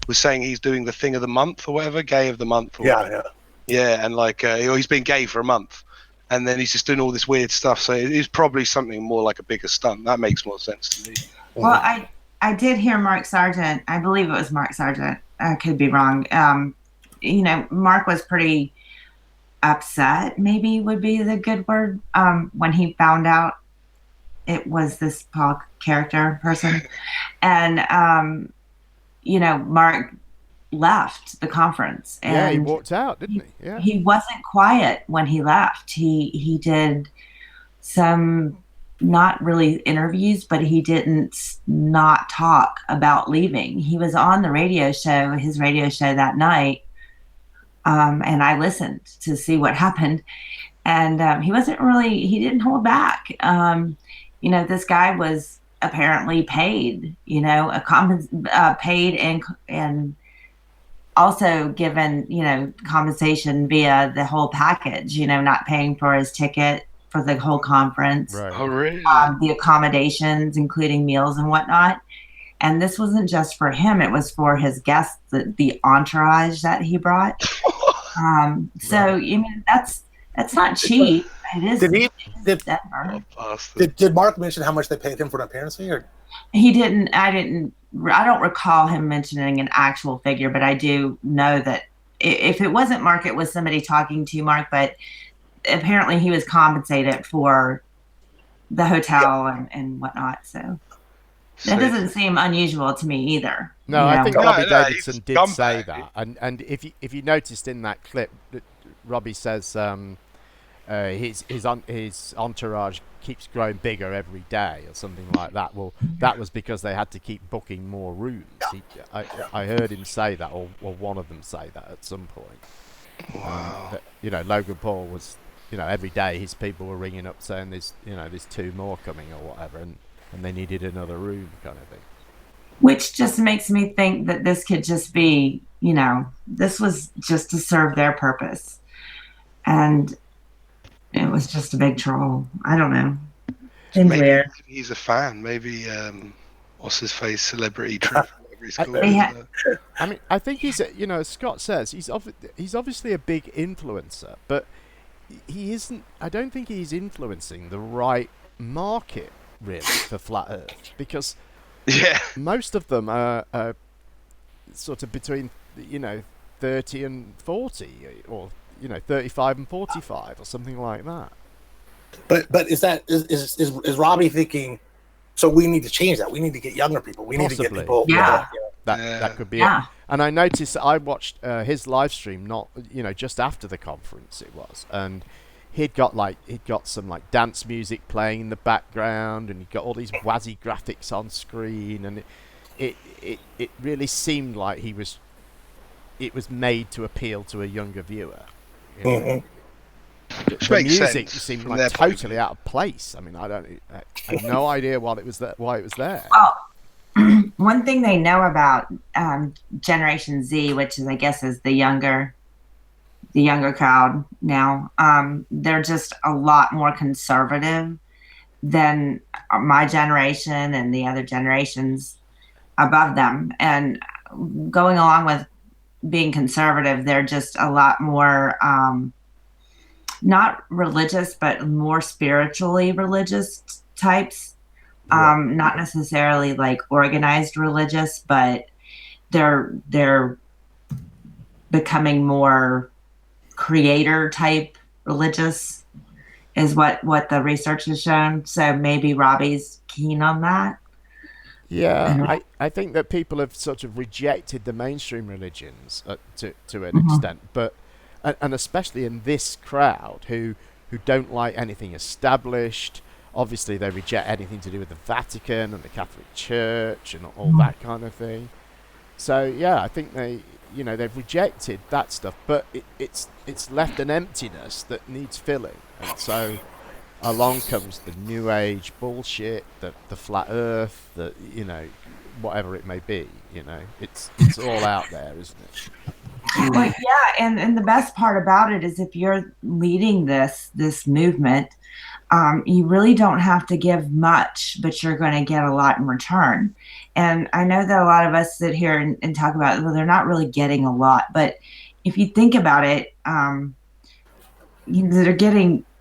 was saying he's doing the thing of the month or whatever, gay of the month. Or whatever. Yeah, and like he's been gay for a month, and then he's just doing all this weird stuff. So it's probably something more like a bigger stunt. That makes more sense to me. Well, I did hear Mark Sargent. I believe it was Mark Sargent. I could be wrong. Mark was pretty upset, maybe would be the good word, when he found out it was this Paul character person, and Mark left the conference. And yeah, he walked out, didn't he? Yeah, he wasn't quiet when he left. He did some, not really interviews, but he didn't not talk about leaving. He was on the radio show, his radio show that night, and I listened to see what happened. And he didn't hold back. This guy was apparently paid, paid and also given, compensation via the whole package, not paying for his ticket for the whole conference. Right. Oh, really? The accommodations, including meals and whatnot. And this wasn't just for him, it was for his guests, the entourage that he brought. That's not cheap. It is. Did Mark mention how much they paid him for an appearance fee? Or? He didn't. I don't recall him mentioning an actual figure, but I do know that if it wasn't Mark, it was somebody talking to Mark. But apparently, he was compensated for the hotel and whatnot. So that doesn't seem unusual to me either. No, I think Robbie Davidson did say that, and if you noticed in that clip, Robbie says his entourage keeps growing bigger every day or something like that. Well, that was because they had to keep booking more rooms. I heard him say that, or one of them say that at some point. Wow. Logan Paul was, every day his people were ringing up saying there's 2 more coming or whatever, and they needed another room kind of thing. Which just makes me think that this could just be, this was just to serve their purpose. And it was just a big troll. I don't know. Maybe he's a fan. Maybe what's his face, celebrity Trevor, whatever he's called. I mean, I think he's, as Scott says, he's obviously a big influencer, but he isn't. I don't think he's influencing the right market really for Flat Earth, because most of them are sort of between 30 and 40 or 35 and 45 or something like that. But is Robbie thinking? So we need to change that. We need to get younger people. We need to get people. That could be it. And I noticed that I watched his live stream just after the conference it was, and he'd got some dance music playing in the background, and he'd got all these wazzy graphics on screen, and it really seemed like it was made to appeal to a younger viewer. Which the makes music sense seemed from like their totally out of place. I mean, I had no idea why it was there. Well, one thing they know about Generation Z, which is, I guess, is the younger crowd now, they're just a lot more conservative than my generation and the other generations above them. And going along with being conservative, they're just a lot more not religious, but more spiritually religious types. Not necessarily like organized religious, but they're becoming more creator type religious is what the research has shown. So maybe Robbie's keen on that. Yeah, I think that people have sort of rejected the mainstream religions to an extent, but and especially in this crowd who don't like anything established. Obviously, they reject anything to do with the Vatican and the Catholic Church and all that kind of thing. So yeah, I think they've rejected that stuff, but it's left an emptiness that needs filling, and so along comes the New Age bullshit, the Flat Earth, the whatever it may be. It's all out there, isn't it? Well, yeah, and the best part about it is if you're leading this movement, you really don't have to give much, but you're going to get a lot in return. And I know that a lot of us sit here and talk about, well, they're not really getting a lot, but if you think about it,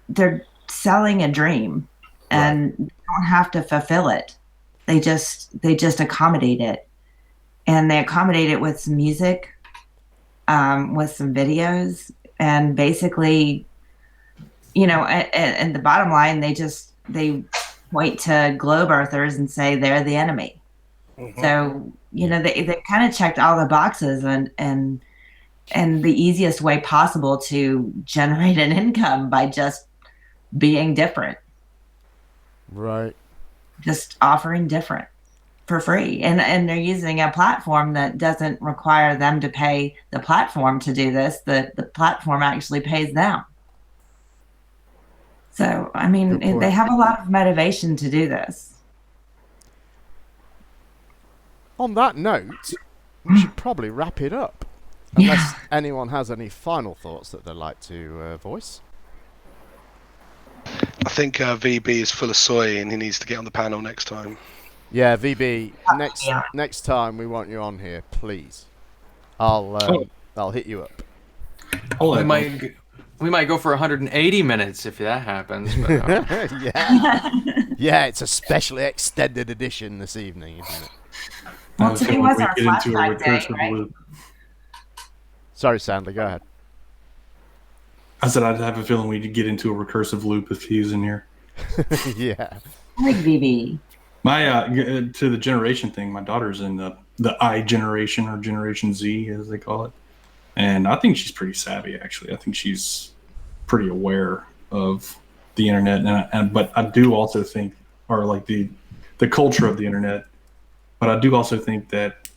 they're selling a dream, and they don't have to fulfill it. They just accommodate it, and they accommodate it with some music, with some videos, and basically, and the bottom line, they point to globe earthers and say they're the enemy. So, you know, they kind of checked all the boxes and the easiest way possible to generate an income by just being different. Right. Just offering different for free. And they're using a platform that doesn't require them to pay the platform to do this. The platform actually pays them. So, I mean, they have a lot of motivation to do this. On that note, we should probably wrap it up. Unless anyone has any final thoughts that they'd like to voice. I think VB is full of soy and he needs to get on the panel next time. Yeah, VB, next time we want you on here, please. I'll hit you up. We might go for 180 minutes if that happens. But, yeah, it's a specially extended edition this evening, isn't it? Well, today was our flashback day, right? Sorry, Sandler, go ahead. I said I'd have a feeling we'd get into a recursive loop if he was in here. Yeah. I like VB. My to the generation thing, my daughter's in the I generation or Generation Z as they call it, and I think she's pretty savvy actually. I think she's pretty aware of the internet, but I do also think, or like the culture of the internet, but I do also think that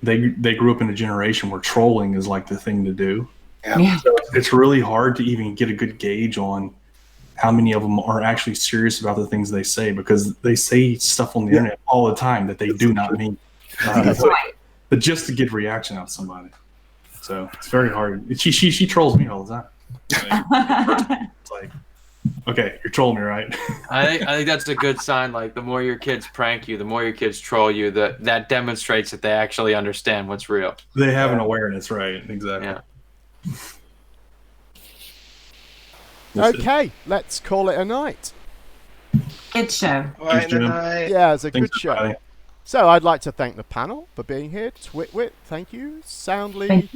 they grew up in a generation where trolling is like the thing to do. Yeah. So it's really hard to even get a good gauge on how many of them are actually serious about the things they say, because they say stuff on the internet all the time that they do not mean. But just to get a reaction out of somebody. So it's very hard. She trolls me all the time. It's like, okay, you're trolling me, right? I think that's a good sign. Like, the more your kids prank you, the more your kids troll you, that demonstrates that they actually understand what's real. They have an awareness, right? Exactly. Yeah. Okay, let's call it a night. Good show. Yeah, it's a good show. Buddy. So I'd like to thank the panel for being here. Twitwit, thank you. Soundly,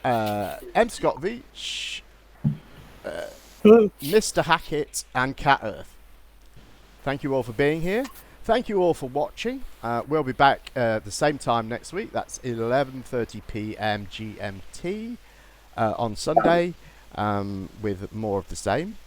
M. Scott Veach, Mr. Hackett, and Cat Earth. Thank you all for being here. Thank you all for watching. We'll be back the same time next week. That's 11:30 p.m. GMT on Sunday with more of the same.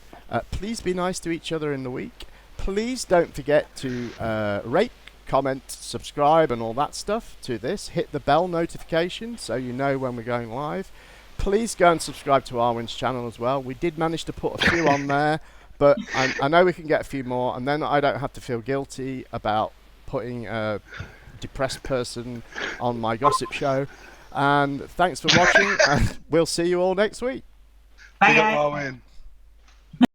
Please be nice to each other in the week. Please don't forget to rate, comment, subscribe, and all that stuff to this. Hit the bell notification so you know when we're going live. Please go and subscribe to Arwyn's channel as well. We did manage to put a few on there, but I know we can get a few more, and then I don't have to feel guilty about putting a depressed person on my gossip show. And thanks for watching, and we'll see you all next week. Bye, guys.